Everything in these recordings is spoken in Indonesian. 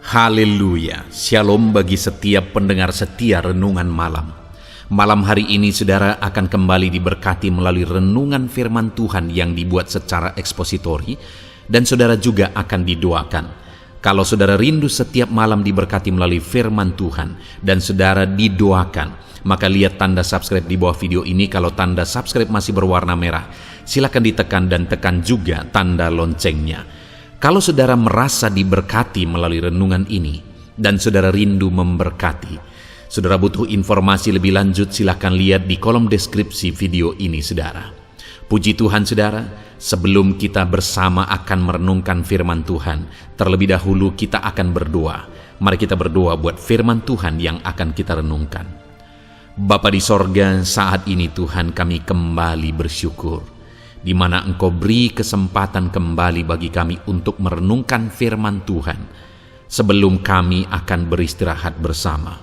Haleluya, shalom bagi setiap pendengar setia Renungan Malam. Malam hari ini saudara akan kembali diberkati melalui renungan firman Tuhan yang dibuat secara ekspositori, dan saudara juga akan didoakan. Kalau saudara rindu setiap malam diberkati melalui firman Tuhan dan saudara didoakan, maka lihat tanda subscribe di bawah video ini. Kalau tanda subscribe masih berwarna merah, silakan ditekan dan tekan juga tanda loncengnya. Kalau saudara merasa diberkati melalui renungan ini dan saudara rindu memberkati, saudara butuh informasi lebih lanjut, silakan lihat di kolom deskripsi video ini saudara. Puji Tuhan saudara, sebelum kita bersama akan merenungkan firman Tuhan, terlebih dahulu kita akan berdoa. Mari kita berdoa buat firman Tuhan yang akan kita renungkan. Bapa di sorga, saat ini Tuhan kami kembali bersyukur, di mana Engkau beri kesempatan kembali bagi kami untuk merenungkan firman Tuhan sebelum kami akan beristirahat bersama.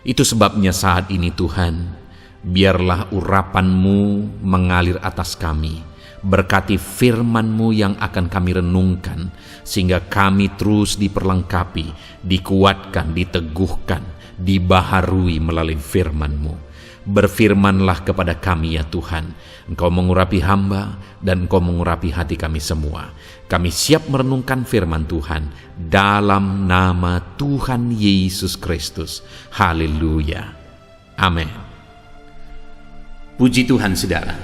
Itu sebabnya saat ini Tuhan, biarlah urapan-Mu mengalir atas kami. Berkati firman-Mu yang akan kami renungkan, sehingga kami terus diperlengkapi, dikuatkan, diteguhkan, dibaharui melalui firman-Mu. Berfirmanlah kepada kami ya Tuhan. Engkau mengurapi hamba dan Engkau mengurapi hati kami semua. Kami siap merenungkan firman Tuhan dalam nama Tuhan Yesus Kristus. Haleluya. Amin. Puji Tuhan saudara.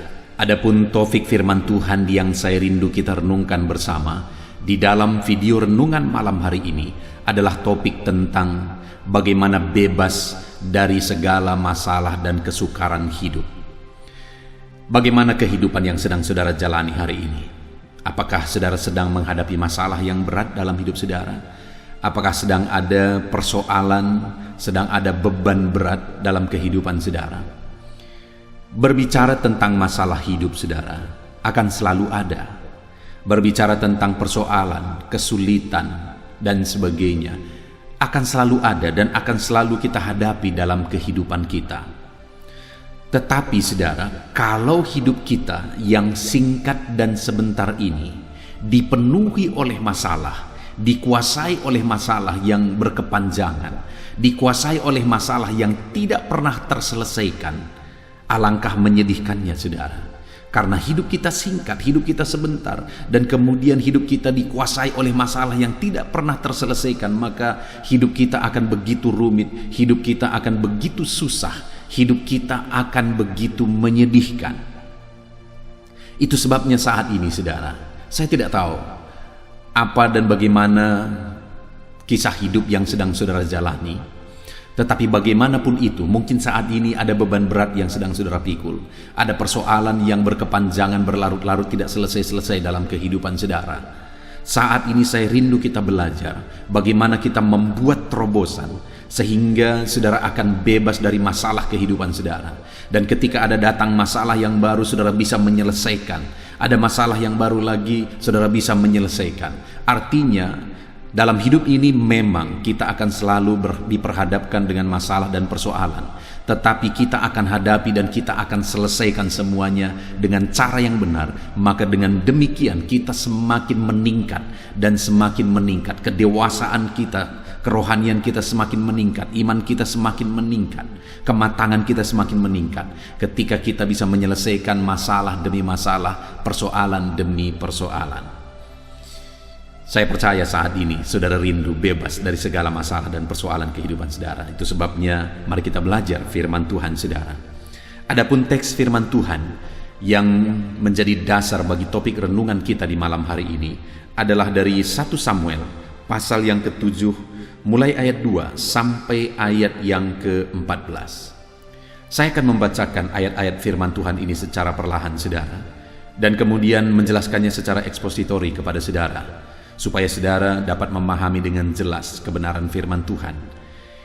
Adapun topik firman Tuhan yang saya rindu kita renungkan bersama di dalam video renungan malam hari ini adalah topik tentang bagaimana bebas dari segala masalah dan kesukaran hidup. Bagaimana kehidupan yang sedang saudara jalani hari ini? Apakah saudara sedang menghadapi masalah yang berat dalam hidup saudara? Apakah sedang ada persoalan, sedang ada beban berat dalam kehidupan saudara? Berbicara tentang masalah hidup saudara akan selalu ada. Berbicara tentang persoalan, kesulitan, dan sebagainya akan selalu ada dan akan selalu kita hadapi dalam kehidupan kita. Tetapi saudara, kalau hidup kita yang singkat dan sebentar ini dipenuhi oleh masalah, dikuasai oleh masalah yang berkepanjangan, dikuasai oleh masalah yang tidak pernah terselesaikan, alangkah menyedihkannya saudara. Karena hidup kita singkat, hidup kita sebentar, dan kemudian hidup kita dikuasai oleh masalah yang tidak pernah terselesaikan, maka hidup kita akan begitu rumit, hidup kita akan begitu susah, hidup kita akan begitu menyedihkan. Itu sebabnya saat ini saudara, saya tidak tahu apa dan bagaimana kisah hidup yang sedang saudara jalani. Tetapi bagaimanapun itu, mungkin saat ini ada beban berat yang sedang saudara pikul. Ada persoalan yang berkepanjangan, berlarut-larut, tidak selesai-selesai dalam kehidupan saudara. Saat ini saya rindu kita belajar bagaimana kita membuat terobosan sehingga saudara akan bebas dari masalah kehidupan saudara. Dan ketika ada datang masalah yang baru, saudara bisa menyelesaikan. Ada masalah yang baru lagi, saudara bisa menyelesaikan. Artinya, dalam hidup ini memang kita akan selalu diperhadapkan dengan masalah dan persoalan. Tetapi kita akan hadapi dan kita akan selesaikan semuanya dengan cara yang benar. Maka dengan demikian kita semakin meningkat dan semakin meningkat. Kedewasaan kita, kerohanian kita semakin meningkat, iman kita semakin meningkat, kematangan kita semakin meningkat. Ketika kita bisa menyelesaikan masalah demi masalah, persoalan demi persoalan. Saya percaya saat ini saudara rindu bebas dari segala masalah dan persoalan kehidupan saudara. Itu sebabnya mari kita belajar firman Tuhan saudara. Adapun teks firman Tuhan yang menjadi dasar bagi topik renungan kita di malam hari ini adalah dari 1 Samuel pasal yang ke-7 mulai ayat 2 sampai ayat yang ke-14. Saya akan membacakan ayat-ayat firman Tuhan ini secara perlahan saudara, dan kemudian menjelaskannya secara ekspositori kepada saudara, supaya saudara dapat memahami dengan jelas kebenaran firman Tuhan.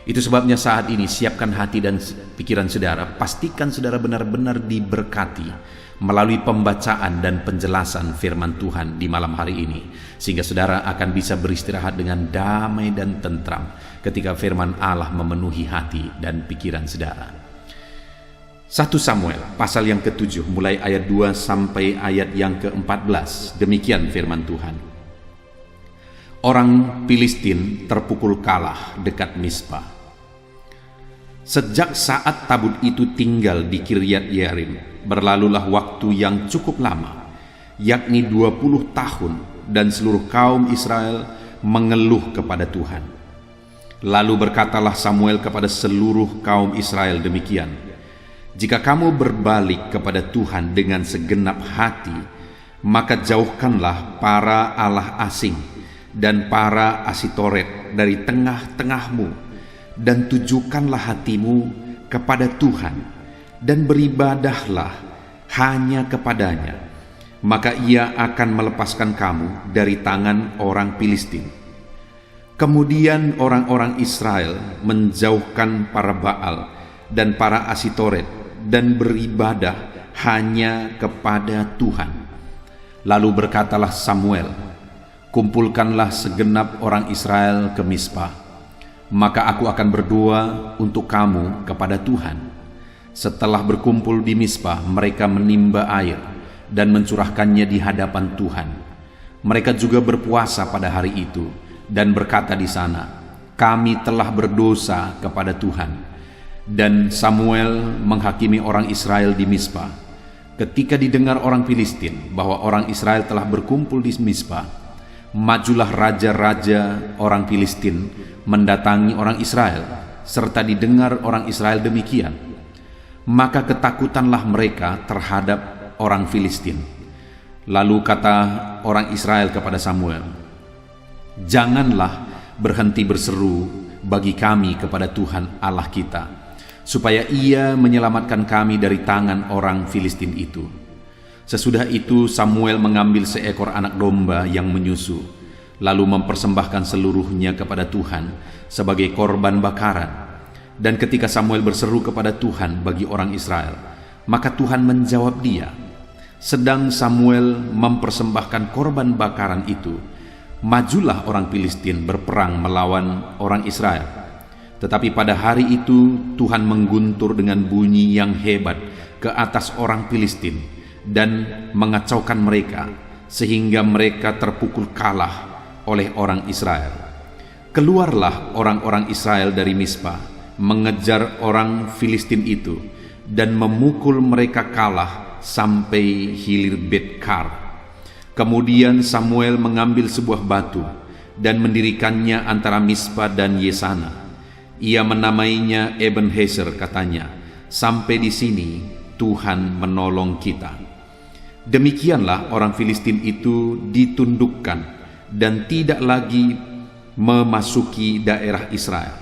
Itu sebabnya saat ini siapkan hati dan pikiran saudara, pastikan saudara benar-benar diberkati melalui pembacaan dan penjelasan firman Tuhan di malam hari ini, sehingga saudara akan bisa beristirahat dengan damai dan tentram ketika firman Allah memenuhi hati dan pikiran saudara. 1 Samuel pasal yang ke-7 mulai ayat 2 sampai ayat yang ke-14. Demikian firman Tuhan. Orang Filistin terpukul kalah dekat Mispa. Sejak saat tabut itu tinggal di Kiryat Yearim, berlalulah waktu yang cukup lama, yakni 20 tahun, dan seluruh kaum Israel mengeluh kepada Tuhan. Lalu berkatalah Samuel kepada seluruh kaum Israel demikian, "Jika kamu berbalik kepada Tuhan dengan segenap hati, maka jauhkanlah para allah asing dan para Asitoret dari tengah-tengahmu, dan tujukanlah hatimu kepada Tuhan, dan beribadahlah hanya kepadanya. Maka ia akan melepaskan kamu dari tangan orang Filistin." Kemudian orang-orang Israel menjauhkan para Baal dan para Asitoret dan beribadah hanya kepada Tuhan. Lalu berkatalah Samuel, "Kumpulkanlah segenap orang Israel ke Mispa, maka aku akan berdoa untuk kamu kepada Tuhan." Setelah berkumpul di Mispa, mereka menimba air dan mencurahkannya di hadapan Tuhan. Mereka juga berpuasa pada hari itu dan berkata di sana, "Kami telah berdosa kepada Tuhan." Dan Samuel menghakimi orang Israel di Mispa. Ketika didengar orang Filistin bahwa orang Israel telah berkumpul di Mispa, majulah raja-raja orang Filistin mendatangi orang Israel, serta didengar orang Israel demikian, maka ketakutanlah mereka terhadap orang Filistin. Lalu kata orang Israel kepada Samuel, "Janganlah berhenti berseru bagi kami kepada Tuhan Allah kita, supaya ia menyelamatkan kami dari tangan orang Filistin itu." Sesudah itu Samuel mengambil seekor anak domba yang menyusu, lalu mempersembahkan seluruhnya kepada Tuhan sebagai korban bakaran. Dan ketika Samuel berseru kepada Tuhan bagi orang Israel, maka Tuhan menjawab dia. Sedang Samuel mempersembahkan korban bakaran itu, majulah orang Filistin berperang melawan orang Israel. Tetapi pada hari itu Tuhan mengguntur dengan bunyi yang hebat ke atas orang Filistin dan mengacaukan mereka, sehingga mereka terpukul kalah oleh orang Israel. Keluarlah orang-orang Israel dari Mispa, mengejar orang Filistin itu, dan memukul mereka kalah sampai hilir Bet-kar. Kemudian Samuel mengambil sebuah batu dan mendirikannya antara Mispa dan Yesana. Ia menamainya Ebenezer, katanya, "Sampai di sini Tuhan menolong kita." Demikianlah orang Filistin itu ditundukkan dan tidak lagi memasuki daerah Israel.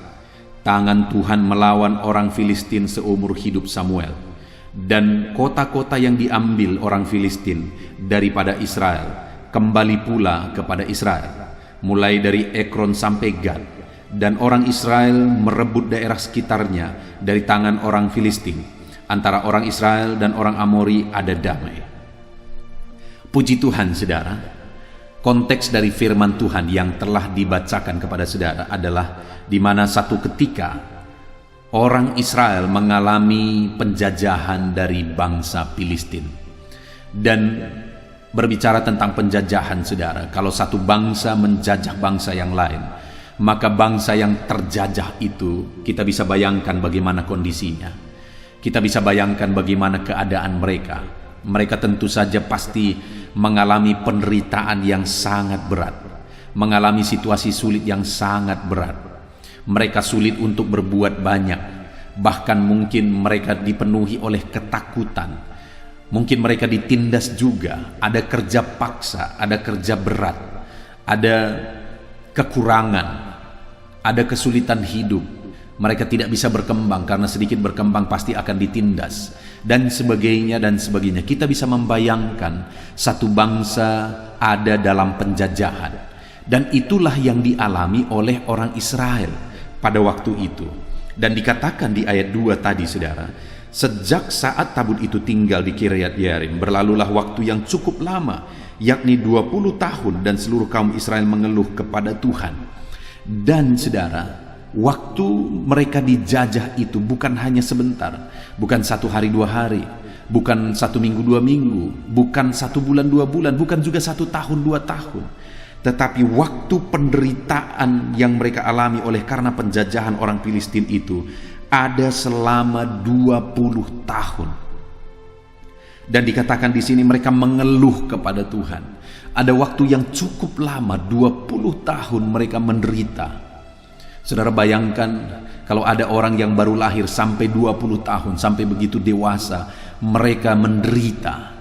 Tangan Tuhan melawan orang Filistin seumur hidup Samuel, dan kota-kota yang diambil orang Filistin daripada Israel kembali pula kepada Israel, mulai dari Ekron sampai Gad, dan orang Israel merebut daerah sekitarnya dari tangan orang Filistin. Antara orang Israel dan orang Amori ada damai. Puji Tuhan, saudara. Konteks dari firman Tuhan yang telah dibacakan kepada saudara adalah di mana satu ketika orang Israel mengalami penjajahan dari bangsa Filistin. Dan berbicara tentang penjajahan, saudara, kalau satu bangsa menjajah bangsa yang lain, maka bangsa yang terjajah itu kita bisa bayangkan bagaimana kondisinya. Kita bisa bayangkan bagaimana keadaan mereka. Mereka tentu saja pasti mengalami penderitaan yang sangat berat, mengalami situasi sulit yang sangat berat. Mereka sulit untuk berbuat banyak, bahkan mungkin mereka dipenuhi oleh ketakutan. Mungkin mereka ditindas juga, ada kerja paksa, ada kerja berat, ada kekurangan, ada kesulitan hidup. Mereka tidak bisa berkembang karena sedikit berkembang pasti akan ditindas, dan sebagainya dan sebagainya. Kita bisa membayangkan satu bangsa ada dalam penjajahan, dan itulah yang dialami oleh orang Israel pada waktu itu. Dan dikatakan di ayat 2 tadi, saudara, sejak saat tabut itu tinggal di Kiryat Yearim, berlalulah waktu yang cukup lama, yakni 20 tahun, dan seluruh kaum Israel mengeluh kepada Tuhan. Dan saudara, waktu mereka dijajah itu bukan hanya sebentar, bukan 1 hari 2 hari, bukan 1 minggu 2 minggu, bukan 1 bulan 2 bulan, bukan juga 1 tahun 2 tahun. Tetapi waktu penderitaan yang mereka alami oleh karena penjajahan orang Filistin itu ada selama 20 tahun. Dan dikatakan di sini mereka mengeluh kepada Tuhan. Ada waktu yang cukup lama, 20 tahun mereka menderita. Saudara bayangkan kalau ada orang yang baru lahir sampai 20 tahun, sampai begitu dewasa, mereka menderita.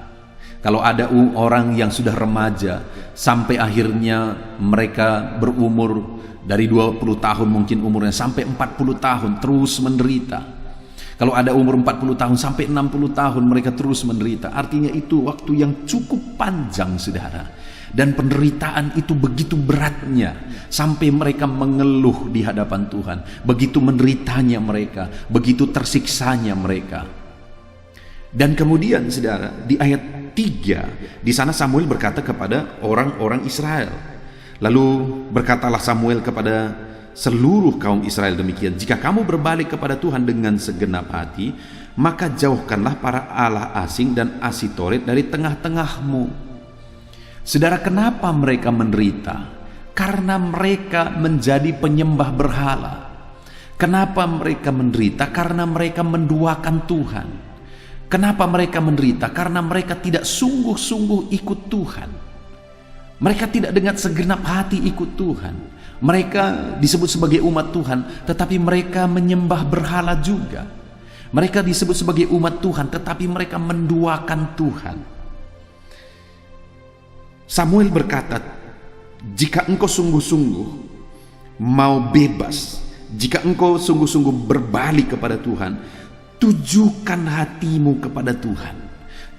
Kalau ada orang yang sudah remaja, sampai akhirnya mereka berumur dari 20 tahun mungkin umurnya sampai 40 tahun terus menderita. Kalau ada umur 40 tahun sampai 60 tahun mereka terus menderita. Artinya itu waktu yang cukup panjang, saudara. Dan penderitaan itu begitu beratnya sampai mereka mengeluh di hadapan Tuhan. Begitu menderitanya mereka, begitu tersiksanya mereka. Dan kemudian saudara, di ayat 3 di sana Samuel berkata kepada orang-orang Israel. Lalu berkatalah Samuel kepada seluruh kaum Israel demikian, jika kamu berbalik kepada Tuhan dengan segenap hati, maka jauhkanlah para allah asing dan Asitoret dari tengah-tengahmu. Saudara, kenapa mereka menderita? Karena mereka menjadi penyembah berhala. Kenapa mereka menderita? Karena mereka menduakan Tuhan. Kenapa mereka menderita? Karena mereka tidak sungguh-sungguh ikut Tuhan. Mereka tidak dengan segenap hati ikut Tuhan. Mereka disebut sebagai umat Tuhan, tetapi mereka menyembah berhala juga. Mereka disebut sebagai umat Tuhan, tetapi mereka menduakan Tuhan. Samuel berkata, jika engkau sungguh-sungguh mau bebas, jika engkau sungguh-sungguh berbalik kepada Tuhan, tujukan hatimu kepada Tuhan.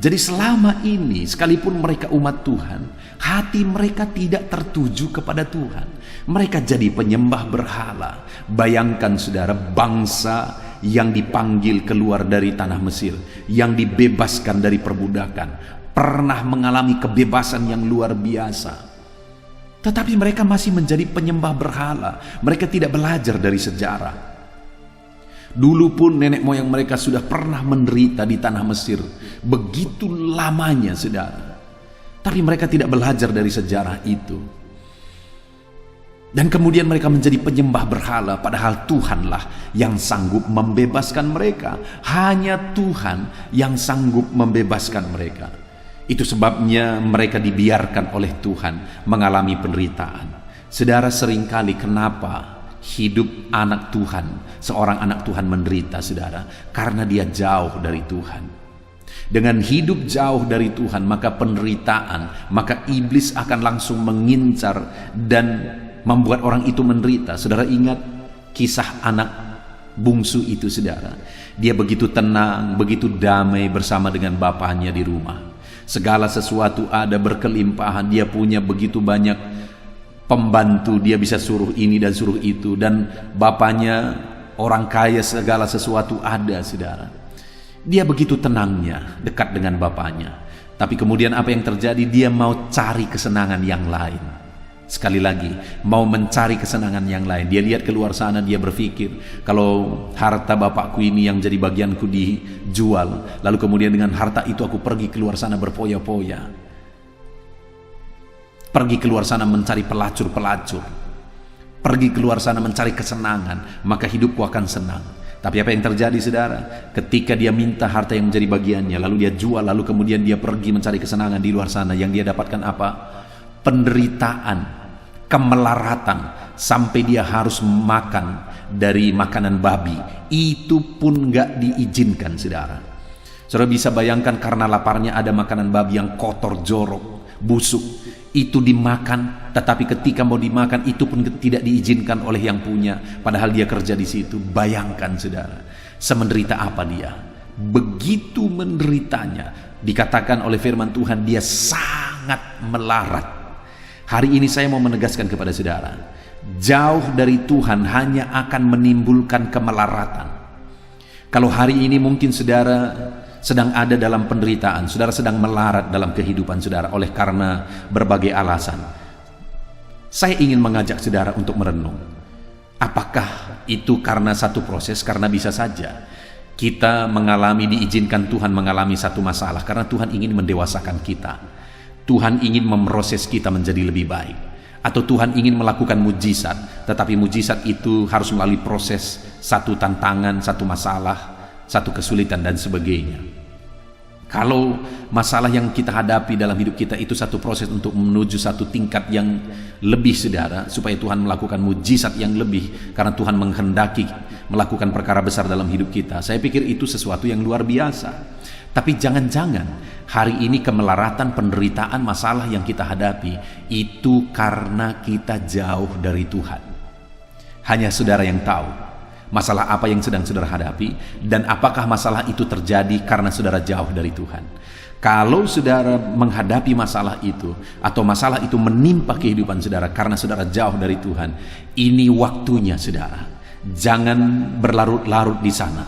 Jadi selama ini sekalipun mereka umat Tuhan, hati mereka tidak tertuju kepada Tuhan. Mereka jadi penyembah berhala. Bayangkan saudara, bangsa yang dipanggil keluar dari tanah Mesir, yang dibebaskan dari perbudakan, pernah mengalami kebebasan yang luar biasa. Tetapi mereka masih menjadi penyembah berhala. Mereka tidak belajar dari sejarah. Dulu pun nenek moyang mereka sudah pernah menderita di tanah Mesir. Begitu lamanya, saudara. Tapi mereka tidak belajar dari sejarah itu. Dan kemudian mereka menjadi penyembah berhala, padahal Tuhanlah yang sanggup membebaskan mereka. Hanya Tuhan yang sanggup membebaskan mereka. Itu sebabnya mereka dibiarkan oleh Tuhan mengalami penderitaan. Saudara, seringkali kenapa hidup anak Tuhan, seorang anak Tuhan menderita, saudara? Karena dia jauh dari Tuhan. Dengan hidup jauh dari Tuhan, maka penderitaan, maka iblis akan langsung mengincar dan membuat orang itu menderita. Saudara ingat kisah anak bungsu itu, saudara. Dia begitu tenang, begitu damai bersama dengan bapaknya di rumah. Segala sesuatu ada, berkelimpahan. Dia punya begitu banyak pembantu, dia bisa suruh ini dan suruh itu. Dan bapaknya orang kaya, segala sesuatu ada, saudara. Dia begitu tenangnya dekat dengan bapaknya. Tapi kemudian apa yang terjadi? Dia mau cari kesenangan yang lain. Sekali lagi, mau mencari kesenangan yang lain. Dia lihat keluar sana, dia berpikir, kalau harta bapakku ini yang jadi bagianku dijual, lalu kemudian dengan harta itu aku pergi keluar sana berpoya-poya, pergi keluar sana mencari pelacur-pelacur, pergi keluar sana mencari kesenangan, maka hidupku akan senang. Tapi apa yang terjadi, saudara? Ketika dia minta harta yang menjadi bagiannya, lalu dia jual, lalu kemudian dia pergi mencari kesenangan di luar sana, yang dia dapatkan apa? Penderitaan, kemelaratan, sampai dia harus makan dari makanan babi. Itu pun gak diizinkan, saudara. Saudara bisa bayangkan, karena laparnya ada makanan babi yang kotor, jorok, busuk. Itu dimakan, tetapi ketika mau dimakan itu pun tidak diizinkan oleh yang punya, padahal dia kerja di situ. Bayangkan, saudara, semenderita apa dia. Begitu menderitanya, dikatakan oleh firman Tuhan, dia sangat melarat. Hari ini saya mau menegaskan kepada saudara, jauh dari Tuhan hanya akan menimbulkan kemelaratan. Kalau hari ini mungkin saudara sedang ada dalam penderitaan, saudara sedang melarat dalam kehidupan saudara oleh karena berbagai alasan, saya ingin mengajak saudara untuk merenung. Apakah itu karena satu proses? Karena bisa saja kita mengalami, diizinkan Tuhan mengalami satu masalah karena Tuhan ingin mendewasakan kita. Tuhan ingin memproses kita menjadi lebih baik. Atau Tuhan ingin melakukan mujizat, tetapi mujizat itu harus melalui proses satu tantangan, satu masalah, satu kesulitan dan sebagainya. Kalau masalah yang kita hadapi dalam hidup kita itu satu proses untuk menuju satu tingkat yang lebih, saudara, supaya Tuhan melakukan mujizat yang lebih, karena Tuhan menghendaki melakukan perkara besar dalam hidup kita, saya pikir itu sesuatu yang luar biasa. Tapi jangan-jangan hari ini kemelaratan, penderitaan, masalah yang kita hadapi itu karena kita jauh dari Tuhan. Hanya saudara yang tahu masalah apa yang sedang saudara hadapi, dan apakah masalah itu terjadi karena saudara jauh dari Tuhan. Kalau saudara menghadapi masalah itu, atau masalah itu menimpa kehidupan saudara karena saudara jauh dari Tuhan, ini waktunya saudara, jangan berlarut-larut di sana.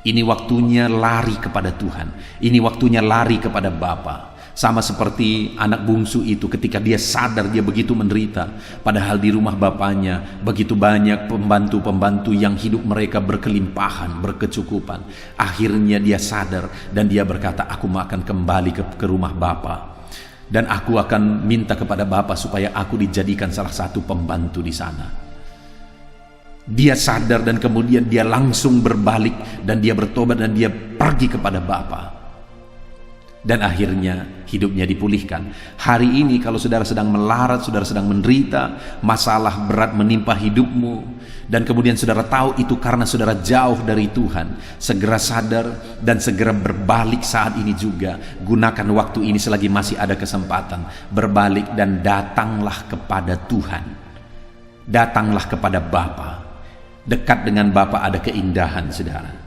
Ini waktunya lari kepada Tuhan. Ini waktunya lari kepada Bapa. Sama seperti anak bungsu itu, ketika dia sadar dia begitu menderita, padahal di rumah bapaknya begitu banyak pembantu-pembantu yang hidup mereka berkelimpahan, berkecukupan. Akhirnya dia sadar dan dia berkata, aku akan kembali ke rumah Bapa, dan aku akan minta kepada Bapa supaya aku dijadikan salah satu pembantu di sana. Dia sadar dan kemudian dia langsung berbalik dan dia bertobat dan dia pergi kepada Bapa. Dan akhirnya hidupnya dipulihkan. Hari ini kalau saudara sedang melarat, saudara sedang menderita, masalah berat menimpa hidupmu, dan kemudian saudara tahu itu karena saudara jauh dari Tuhan, segera sadar dan segera berbalik saat ini juga. Gunakan waktu ini selagi masih ada kesempatan. Berbalik dan datanglah kepada Tuhan. Datanglah kepada Bapa. Dekat dengan Bapa ada keindahan, saudara.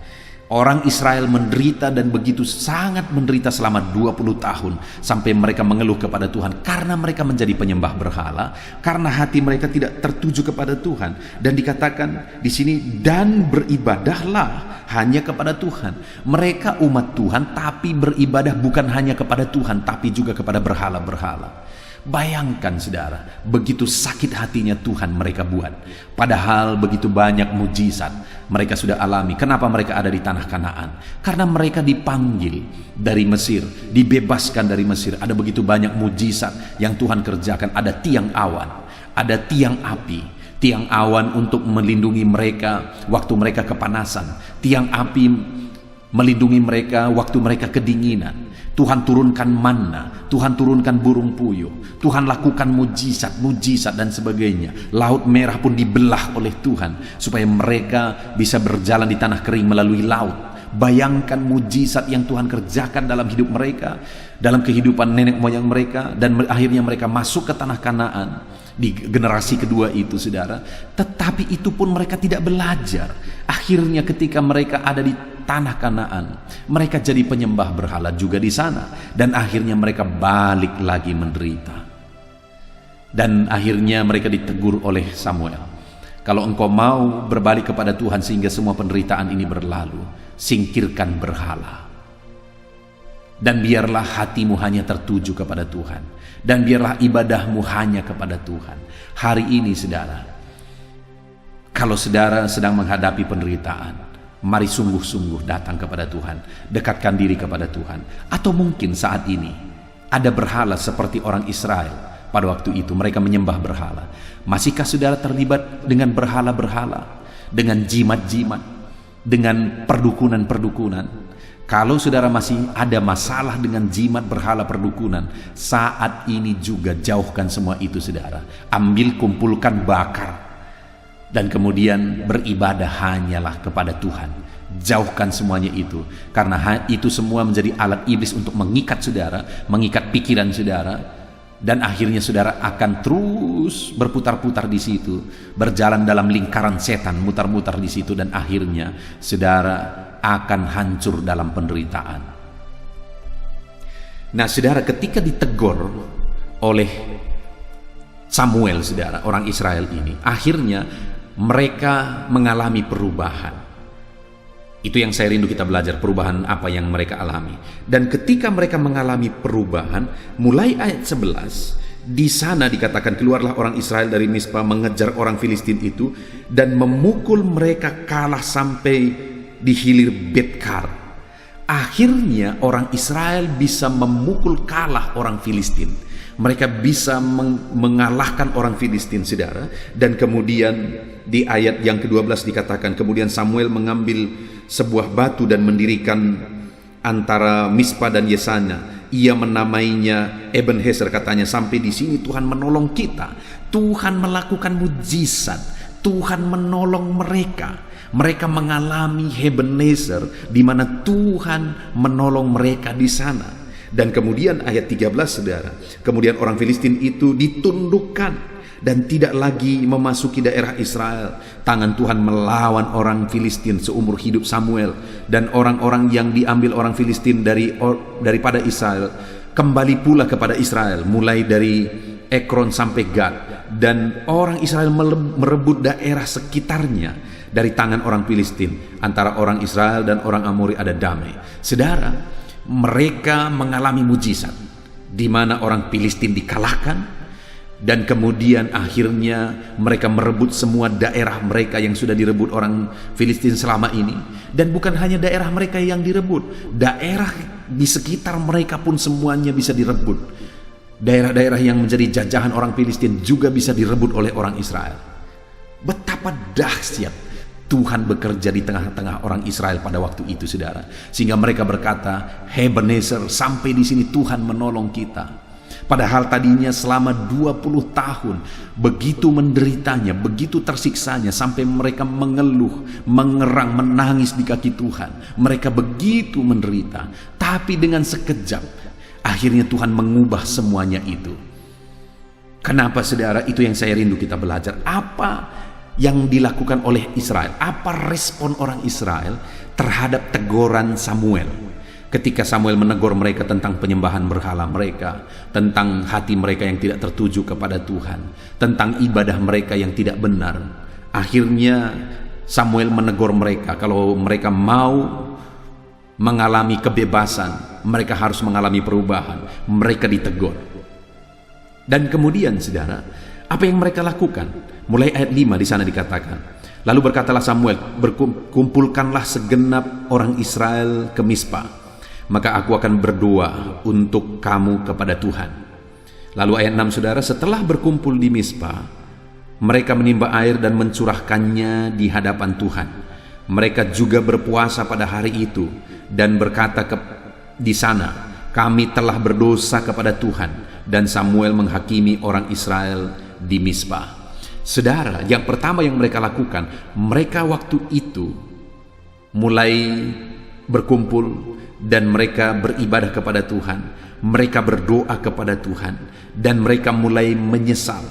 Orang Israel menderita dan begitu sangat menderita selama 20 tahun sampai mereka mengeluh kepada Tuhan karena mereka menjadi penyembah berhala, karena hati mereka tidak tertuju kepada Tuhan. Dan dikatakan di sini, dan beribadahlah hanya kepada Tuhan. Mereka umat Tuhan tapi beribadah bukan hanya kepada Tuhan tapi juga kepada berhala-berhala. Bayangkan saudara, begitu sakit hatinya Tuhan mereka buat. Padahal begitu banyak mujizat mereka sudah alami. Kenapa mereka ada di tanah Kanaan? Karena mereka dipanggil dari Mesir, dibebaskan dari Mesir. Ada begitu banyak mujizat yang Tuhan kerjakan. Ada tiang awan, ada tiang api, tiang awan untuk melindungi mereka waktu mereka kepanasan, tiang api melindungi mereka waktu mereka kedinginan. Tuhan turunkan manna, Tuhan turunkan burung puyuh, Tuhan lakukan mujizat dan sebagainya. Laut Merah pun dibelah oleh Tuhan supaya mereka bisa berjalan di tanah kering melalui laut. Bayangkan mujizat yang Tuhan kerjakan dalam hidup mereka, dalam kehidupan nenek moyang mereka, dan akhirnya mereka masuk ke tanah Kanaan di generasi kedua itu, saudara. Tetapi itu pun mereka tidak belajar. Akhirnya ketika mereka ada di tanah Kanaan, mereka jadi penyembah berhala juga di sana, dan akhirnya mereka balik lagi menderita. Dan akhirnya mereka ditegur oleh Samuel, kalau engkau mau berbalik kepada Tuhan sehingga semua penderitaan ini berlalu, singkirkan berhala, dan biarlah hatimu hanya tertuju kepada Tuhan, dan biarlah ibadahmu hanya kepada Tuhan. Hari ini saudara, kalau saudara sedang menghadapi penderitaan, mari sungguh-sungguh datang kepada Tuhan, dekatkan diri kepada Tuhan. Atau mungkin saat ini ada berhala seperti orang Israel pada waktu itu, mereka menyembah berhala. Masihkah saudara terlibat dengan berhala-berhala, dengan jimat-jimat, dengan perdukunan-perdukunan? Kalau saudara masih ada masalah dengan jimat, berhala, perdukunan, saat ini juga jauhkan semua itu saudara. Ambil, kumpulkan, bakar, dan kemudian beribadah hanyalah kepada Tuhan. Jauhkan semuanya itu, karena itu semua menjadi alat iblis untuk mengikat saudara, mengikat pikiran saudara, dan akhirnya saudara akan terus berputar-putar di situ, berjalan dalam lingkaran setan, mutar-mutar di situ, dan akhirnya saudara akan hancur dalam penderitaan. Nah saudara, ketika ditegur oleh Samuel, saudara, orang Israel ini, akhirnya mereka mengalami perubahan. Itu yang saya rindu kita belajar, perubahan apa yang mereka alami. Dan ketika mereka mengalami perubahan, mulai ayat 11, di sana dikatakan, keluarlah orang Israel dari Mispa mengejar orang Filistin itu dan memukul mereka kalah sampai di hilir Betkar. Akhirnya orang Israel bisa memukul kalah orang Filistin. Mereka bisa mengalahkan orang Filistin, saudara. Dan kemudian di ayat yang ke-12 dikatakan, kemudian Samuel mengambil sebuah batu dan mendirikan antara Mispa dan Yesana. Ia menamainya Ebenezer, katanya, sampai di sini Tuhan menolong kita. Tuhan melakukan mujizat. Tuhan menolong mereka. Mereka mengalami Ebenezer, di mana Tuhan menolong mereka di sana. Dan kemudian ayat 13, saudara, kemudian orang Filistin itu ditundukkan dan tidak lagi memasuki daerah Israel. Tangan Tuhan melawan orang Filistin seumur hidup Samuel, dan orang-orang yang diambil orang Filistin daripada Israel kembali pula kepada Israel, mulai dari Ekron sampai Gad, dan orang Israel merebut daerah sekitarnya dari tangan orang Filistin. Antara orang Israel dan orang Amori ada damai. Saudara, mereka mengalami mujizat di mana orang Filistin dikalahkan, dan kemudian akhirnya mereka merebut semua daerah mereka yang sudah direbut orang Filistin selama ini. Dan bukan hanya daerah mereka yang direbut, daerah di sekitar mereka pun semuanya bisa direbut. Daerah-daerah yang menjadi jajahan orang Filistin juga bisa direbut oleh orang Israel. Betapa dahsyat Tuhan bekerja di tengah-tengah orang Israel pada waktu itu, saudara. Sehingga mereka berkata, Ebenezer, sampai di sini Tuhan menolong kita. Padahal tadinya selama 20 tahun begitu menderitanya, begitu tersiksanya, sampai mereka mengeluh, mengerang, menangis di kaki Tuhan. Mereka begitu menderita. Tapi dengan sekejap, akhirnya Tuhan mengubah semuanya itu. Kenapa, saudara? Itu yang saya rindu kita belajar. Apa yang dilakukan oleh Israel? Apa respon orang Israel terhadap teguran Samuel? Ketika Samuel menegur mereka tentang penyembahan berhala mereka, tentang hati mereka yang tidak tertuju kepada Tuhan, tentang ibadah mereka yang tidak benar. Akhirnya Samuel menegur mereka, kalau mereka mau mengalami kebebasan, mereka harus mengalami perubahan. Mereka ditegur. Dan kemudian, saudara, apa yang mereka lakukan? Mulai ayat 5 di sana dikatakan, lalu berkatalah Samuel, berkumpulkanlah segenap orang Israel ke Mispa, maka aku akan berdoa untuk kamu kepada Tuhan. Lalu ayat 6, saudara, setelah berkumpul di Mispa, mereka menimba air dan mencurahkannya di hadapan Tuhan. Mereka juga berpuasa pada hari itu dan berkata di sana, kami telah berdosa kepada Tuhan. Dan Samuel menghakimi orang Israel di Mispa. Saudara, yang pertama yang mereka lakukan, mereka waktu itu mulai berkumpul dan mereka beribadah kepada Tuhan. Mereka berdoa kepada Tuhan dan mereka mulai menyesal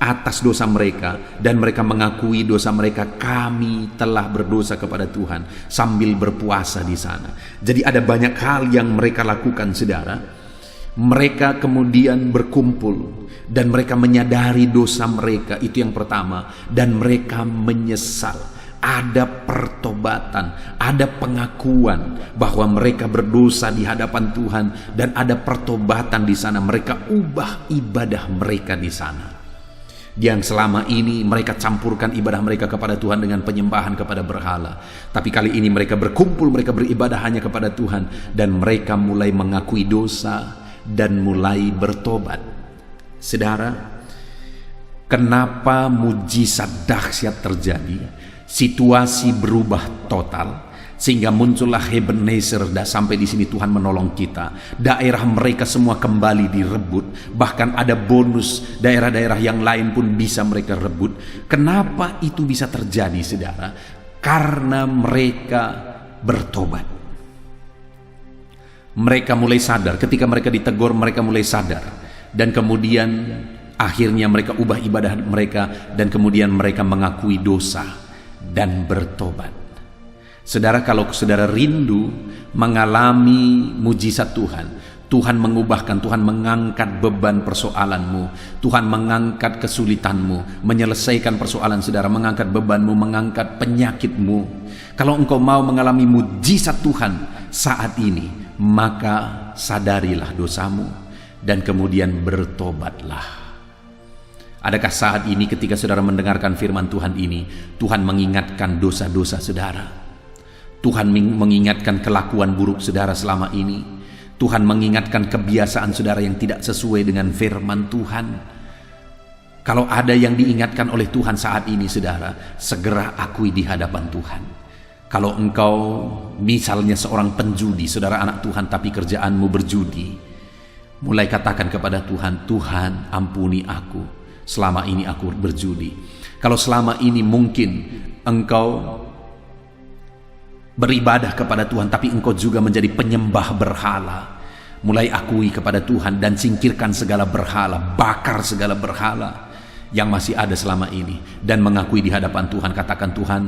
atas dosa mereka, dan mereka mengakui dosa mereka. Kami telah berdosa kepada Tuhan, sambil berpuasa di sana. Jadi ada banyak hal yang mereka lakukan, saudara. Mereka kemudian berkumpul dan mereka menyadari dosa mereka, itu yang pertama, dan mereka menyesal. Ada pertobatan, ada pengakuan bahwa mereka berdosa di hadapan Tuhan, dan ada pertobatan di sana. Mereka ubah ibadah mereka di sana. Yang selama ini mereka campurkan ibadah mereka kepada Tuhan dengan penyembahan kepada berhala. Tapi kali ini mereka berkumpul, mereka beribadah hanya kepada Tuhan, dan mereka mulai mengakui dosa dan mulai bertobat. Saudara, kenapa mujizat dahsyat terjadi? Situasi berubah total, sehingga muncullah Ebenezer. Dan sampai di sini Tuhan menolong kita. Daerah mereka semua kembali direbut. Bahkan ada bonus, daerah-daerah yang lain pun bisa mereka rebut. Kenapa itu bisa terjadi, saudara? Karena mereka bertobat. Mereka mulai sadar. Ketika mereka ditegur, mereka mulai sadar, dan kemudian akhirnya mereka ubah ibadah mereka, dan kemudian mereka mengakui dosa dan bertobat. Saudara, kalau saudara rindu mengalami mujizat Tuhan, Tuhan mengubahkan, Tuhan mengangkat beban persoalanmu, Tuhan mengangkat kesulitanmu, menyelesaikan persoalan saudara, mengangkat bebanmu, mengangkat penyakitmu. Kalau engkau mau mengalami mujizat Tuhan saat ini, maka sadarilah dosamu dan kemudian bertobatlah. Adakah saat ini ketika saudara mendengarkan firman Tuhan ini, Tuhan mengingatkan dosa-dosa saudara? Tuhan mengingatkan kelakuan buruk saudara selama ini? Tuhan mengingatkan kebiasaan saudara yang tidak sesuai dengan firman Tuhan. Kalau ada yang diingatkan oleh Tuhan saat ini saudara, segera akui di hadapan Tuhan. Kalau engkau misalnya seorang penjudi, saudara anak Tuhan tapi kerjaanmu berjudi, mulai katakan kepada Tuhan, Tuhan ampuni aku, selama ini aku berjudi. Kalau selama ini mungkin engkau beribadah kepada Tuhan tapi engkau juga menjadi penyembah berhala, mulai akui kepada Tuhan dan singkirkan segala berhala, bakar segala berhala yang masih ada selama ini, dan mengakui di hadapan Tuhan. Katakan, Tuhan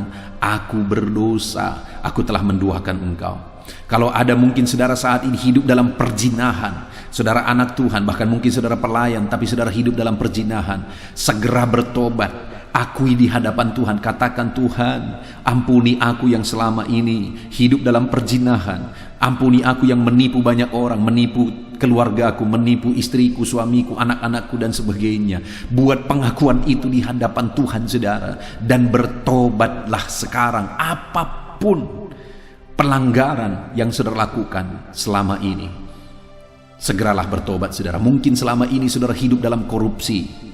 aku berdosa, aku telah menduakan engkau. Kalau ada mungkin saudara saat ini hidup dalam perjinahan, saudara anak Tuhan, bahkan mungkin saudara pelayan tapi saudara hidup dalam perjinahan, segera bertobat. Akui di hadapan Tuhan, katakan, Tuhan ampuni aku yang selama ini hidup dalam perjinahan. Ampuni aku yang menipu banyak orang, menipu keluargaku, menipu istriku, suamiku, anak-anakku dan sebagainya. Buat pengakuan itu di hadapan Tuhan saudara, dan bertobatlah sekarang. Apapun pelanggaran yang saudara lakukan selama ini, segeralah bertobat saudara. Mungkin selama ini saudara hidup dalam korupsi.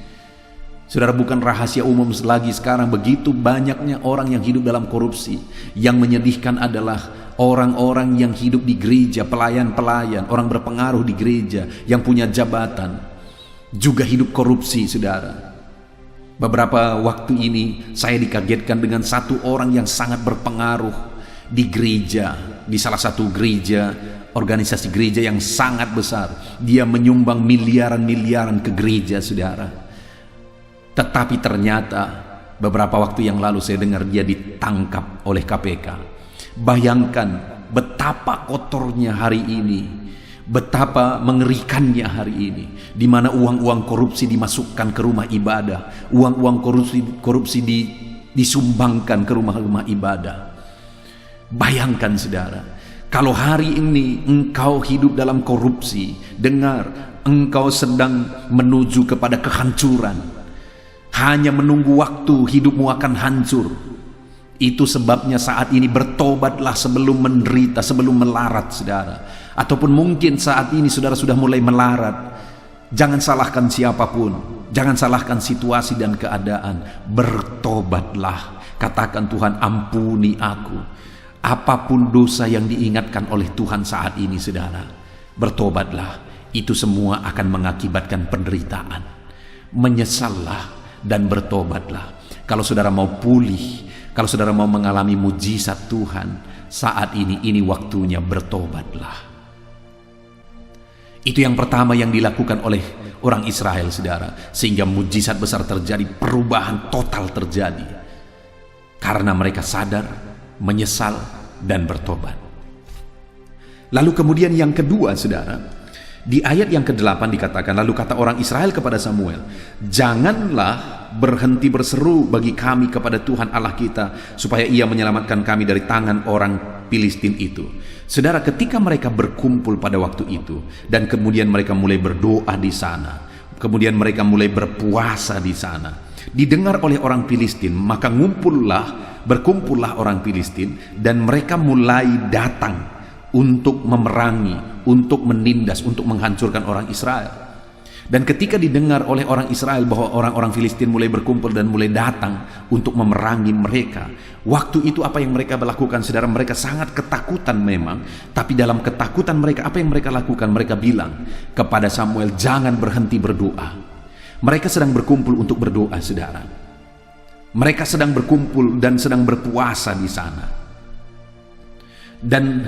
Saudara, bukan rahasia umum lagi sekarang, begitu banyaknya orang yang hidup dalam korupsi. Yang menyedihkan adalah orang-orang yang hidup di gereja, pelayan-pelayan, orang berpengaruh di gereja, yang punya jabatan, juga hidup korupsi saudara. Beberapa waktu ini saya dikagetkan dengan satu orang yang sangat berpengaruh di gereja, di salah satu gereja, organisasi gereja yang sangat besar. Dia menyumbang miliaran-miliaran ke gereja saudara. Tetapi ternyata beberapa waktu yang lalu saya dengar dia ditangkap oleh KPK. Bayangkan betapa kotornya hari ini, betapa mengerikannya hari ini, di mana uang-uang korupsi dimasukkan ke rumah ibadah, uang-uang korupsi disumbangkan ke rumah-rumah ibadah. Bayangkan saudara, kalau hari ini engkau hidup dalam korupsi, dengar, engkau sedang menuju kepada kehancuran. Hanya menunggu waktu, hidupmu akan hancur. Itu sebabnya saat ini bertobatlah sebelum menderita, sebelum melarat saudara. Ataupun mungkin saat ini saudara sudah mulai melarat. Jangan salahkan siapapun, jangan salahkan situasi dan keadaan. Bertobatlah, katakan, Tuhan ampuni aku. Apapun dosa yang diingatkan oleh Tuhan saat ini saudara, bertobatlah. Itu semua akan mengakibatkan penderitaan. Menyesallah dan bertobatlah. Kalau saudara mau pulih, kalau saudara mau mengalami mujizat Tuhan, saat ini waktunya bertobatlah. Itu yang pertama yang dilakukan oleh orang Israel saudara, sehingga mujizat besar terjadi, perubahan total terjadi, karena mereka sadar, menyesal dan bertobat. Lalu kemudian yang kedua saudara, di ayat yang ke-8 dikatakan, lalu kata orang Israel kepada Samuel, janganlah berhenti berseru bagi kami kepada Tuhan Allah kita, supaya ia menyelamatkan kami dari tangan orang Filistin itu. Saudara, ketika mereka berkumpul pada waktu itu, dan kemudian mereka mulai berdoa di sana, kemudian mereka mulai berpuasa di sana, didengar oleh orang Filistin, maka berkumpullah orang Filistin, dan mereka mulai datang untuk memerangi, untuk menindas, untuk menghancurkan orang Israel. Dan ketika didengar oleh orang Israel bahwa orang-orang Filistin mulai berkumpul dan mulai datang untuk memerangi mereka, waktu itu apa yang mereka lakukan saudara? Mereka sangat ketakutan memang, tapi dalam ketakutan mereka, apa yang mereka lakukan? Mereka bilang kepada Samuel, jangan berhenti berdoa. Mereka sedang berkumpul untuk berdoa saudara. Mereka sedang berkumpul dan sedang berpuasa di sana. Dan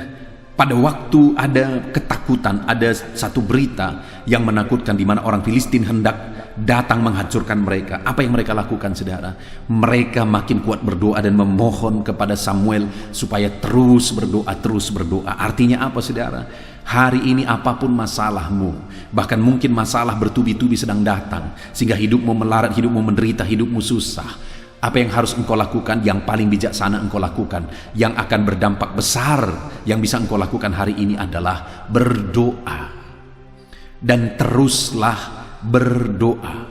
pada waktu ada ketakutan, ada satu berita yang menakutkan di mana orang Filistin hendak datang menghancurkan mereka. Apa yang mereka lakukan saudara? Mereka makin kuat berdoa dan memohon kepada Samuel supaya terus berdoa. Artinya apa saudara? Hari ini apapun masalahmu, bahkan mungkin masalah bertubi-tubi sedang datang, sehingga hidupmu melarat, hidupmu menderita, hidupmu susah. Apa yang harus engkau lakukan? Yang paling bijaksana engkau lakukan, yang akan berdampak besar, yang bisa engkau lakukan hari ini adalah berdoa. Dan teruslah berdoa.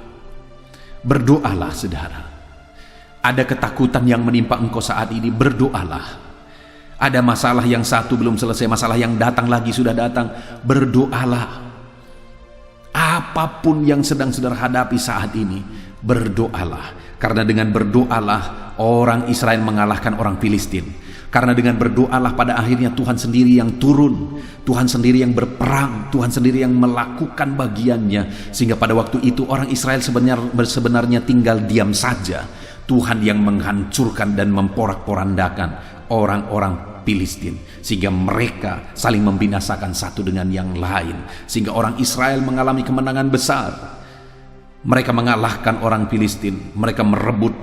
Berdoalah saudara. Ada ketakutan yang menimpa engkau saat ini, berdoalah. Ada masalah yang satu belum selesai, masalah yang datang lagi sudah datang. Berdoalah. Apapun yang sedang saudara hadapi saat ini, berdoalah. Karena dengan berdoalah orang Israel mengalahkan orang Filistin. Karena dengan berdoalah pada akhirnya Tuhan sendiri yang turun, Tuhan sendiri yang berperang, Tuhan sendiri yang melakukan bagiannya. Sehingga pada waktu itu orang Israel sebenarnya tinggal diam saja. Tuhan yang menghancurkan dan memporak-porandakan orang-orang Filistin, sehingga mereka saling membinasakan satu dengan yang lain, sehingga orang Israel mengalami kemenangan besar. Mereka mengalahkan orang Filistin, mereka merebut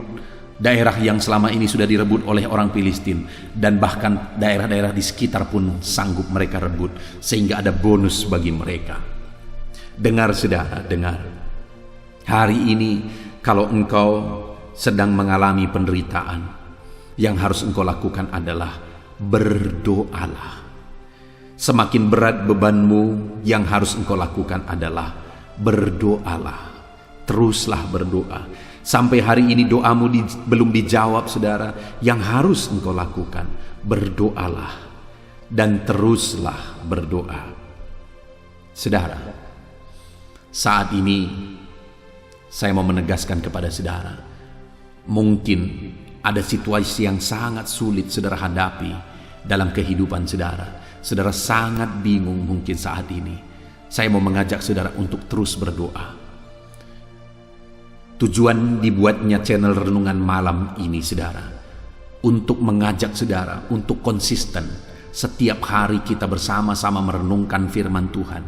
daerah yang selama ini sudah direbut oleh orang Filistin, dan bahkan daerah-daerah di sekitar pun sanggup mereka rebut, sehingga ada bonus bagi mereka. Dengar saudara, dengar. Hari ini kalau engkau sedang mengalami penderitaan, yang harus engkau lakukan adalah berdoalah. Semakin berat bebanmu, yang harus engkau lakukan adalah berdoalah. Teruslah berdoa. Sampai hari ini doamu belum dijawab saudara, yang harus engkau lakukan berdoalah dan teruslah berdoa. Saudara, saat ini saya mau menegaskan kepada saudara, mungkin ada situasi yang sangat sulit saudara hadapi dalam kehidupan saudara. Saudara sangat bingung mungkin saat ini. Saya mau mengajak saudara untuk terus berdoa. Tujuan dibuatnya channel Renungan Malam ini saudara, untuk mengajak saudara untuk konsisten. Setiap hari kita bersama-sama merenungkan firman Tuhan.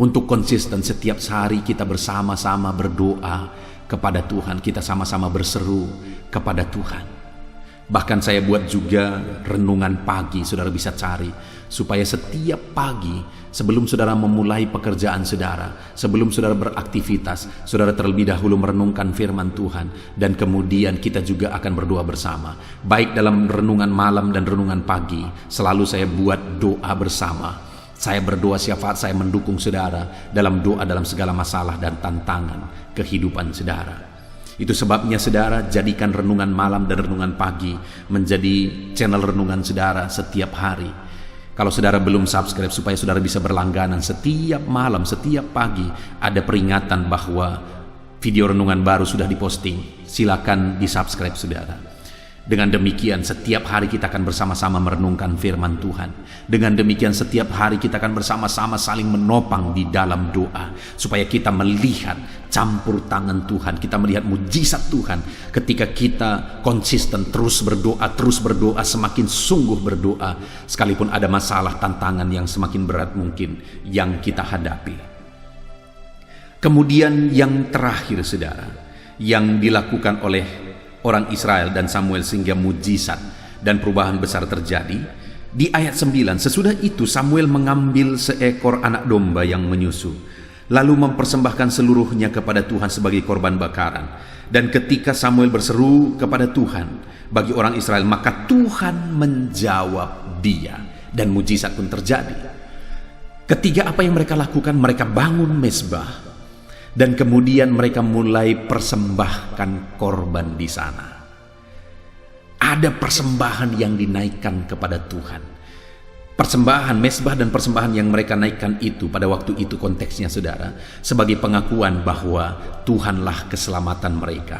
Untuk konsisten setiap hari kita bersama-sama berdoa kepada Tuhan. Kita sama-sama berseru kepada Tuhan. Bahkan saya buat juga renungan pagi, saudara bisa cari, supaya setiap pagi sebelum saudara memulai pekerjaan saudara, sebelum saudara beraktivitas, saudara terlebih dahulu merenungkan firman Tuhan, dan kemudian kita juga akan berdoa bersama. Baik dalam renungan malam dan renungan pagi, selalu saya buat doa bersama. Saya berdoa syafaat, saya mendukung saudara dalam doa dalam segala masalah dan tantangan kehidupan saudara. Itu sebabnya saudara, jadikan renungan malam dan renungan pagi menjadi channel renungan saudara setiap hari. Kalau saudara belum subscribe, supaya saudara bisa berlangganan setiap malam, setiap pagi ada peringatan bahwa video renungan baru sudah diposting. Silakan di subscribe saudara. Dengan demikian setiap hari kita akan bersama-sama merenungkan firman Tuhan. Dengan demikian setiap hari kita akan bersama-sama saling menopang di dalam doa, supaya kita melihat campur tangan Tuhan, kita melihat mujizat Tuhan ketika kita konsisten terus berdoa, semakin sungguh berdoa, sekalipun ada masalah tantangan yang semakin berat mungkin yang kita hadapi. Kemudian yang terakhir saudara, yang dilakukan oleh orang Israel dan Samuel sehingga mujizat dan perubahan besar terjadi. Di ayat 9, sesudah itu Samuel mengambil seekor anak domba yang menyusu, lalu mempersembahkan seluruhnya kepada Tuhan sebagai korban bakaran. Dan ketika Samuel berseru kepada Tuhan bagi orang Israel, maka Tuhan menjawab dia, dan mujizat pun terjadi. Ketiga, apa yang mereka lakukan? Mereka bangun mezbah, dan kemudian mereka mulai persembahkan korban di sana. Ada persembahan yang dinaikkan kepada Tuhan. Persembahan mezbah dan persembahan yang mereka naikkan itu pada waktu itu konteksnya saudara, sebagai pengakuan bahwa Tuhanlah keselamatan mereka.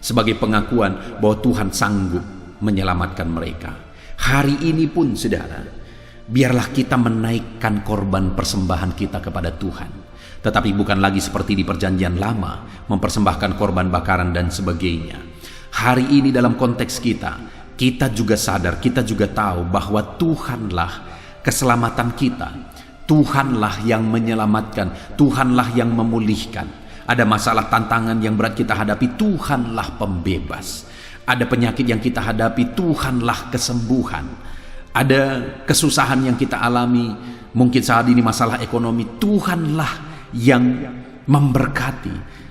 Sebagai pengakuan bahwa Tuhan sanggup menyelamatkan mereka. Hari ini pun saudara, biarlah kita menaikkan korban persembahan kita kepada Tuhan. Tetapi bukan lagi seperti di perjanjian lama, mempersembahkan korban bakaran dan sebagainya. Hari ini dalam konteks kita juga sadar, kita juga tahu bahwa Tuhanlah keselamatan kita. Tuhanlah yang menyelamatkan, Tuhanlah yang memulihkan. Ada masalah tantangan yang berat kita hadapi, Tuhanlah pembebas. Ada penyakit yang kita hadapi, Tuhanlah kesembuhan. Ada kesusahan yang kita alami, mungkin saat ini masalah ekonomi, Tuhanlah yang memberkati.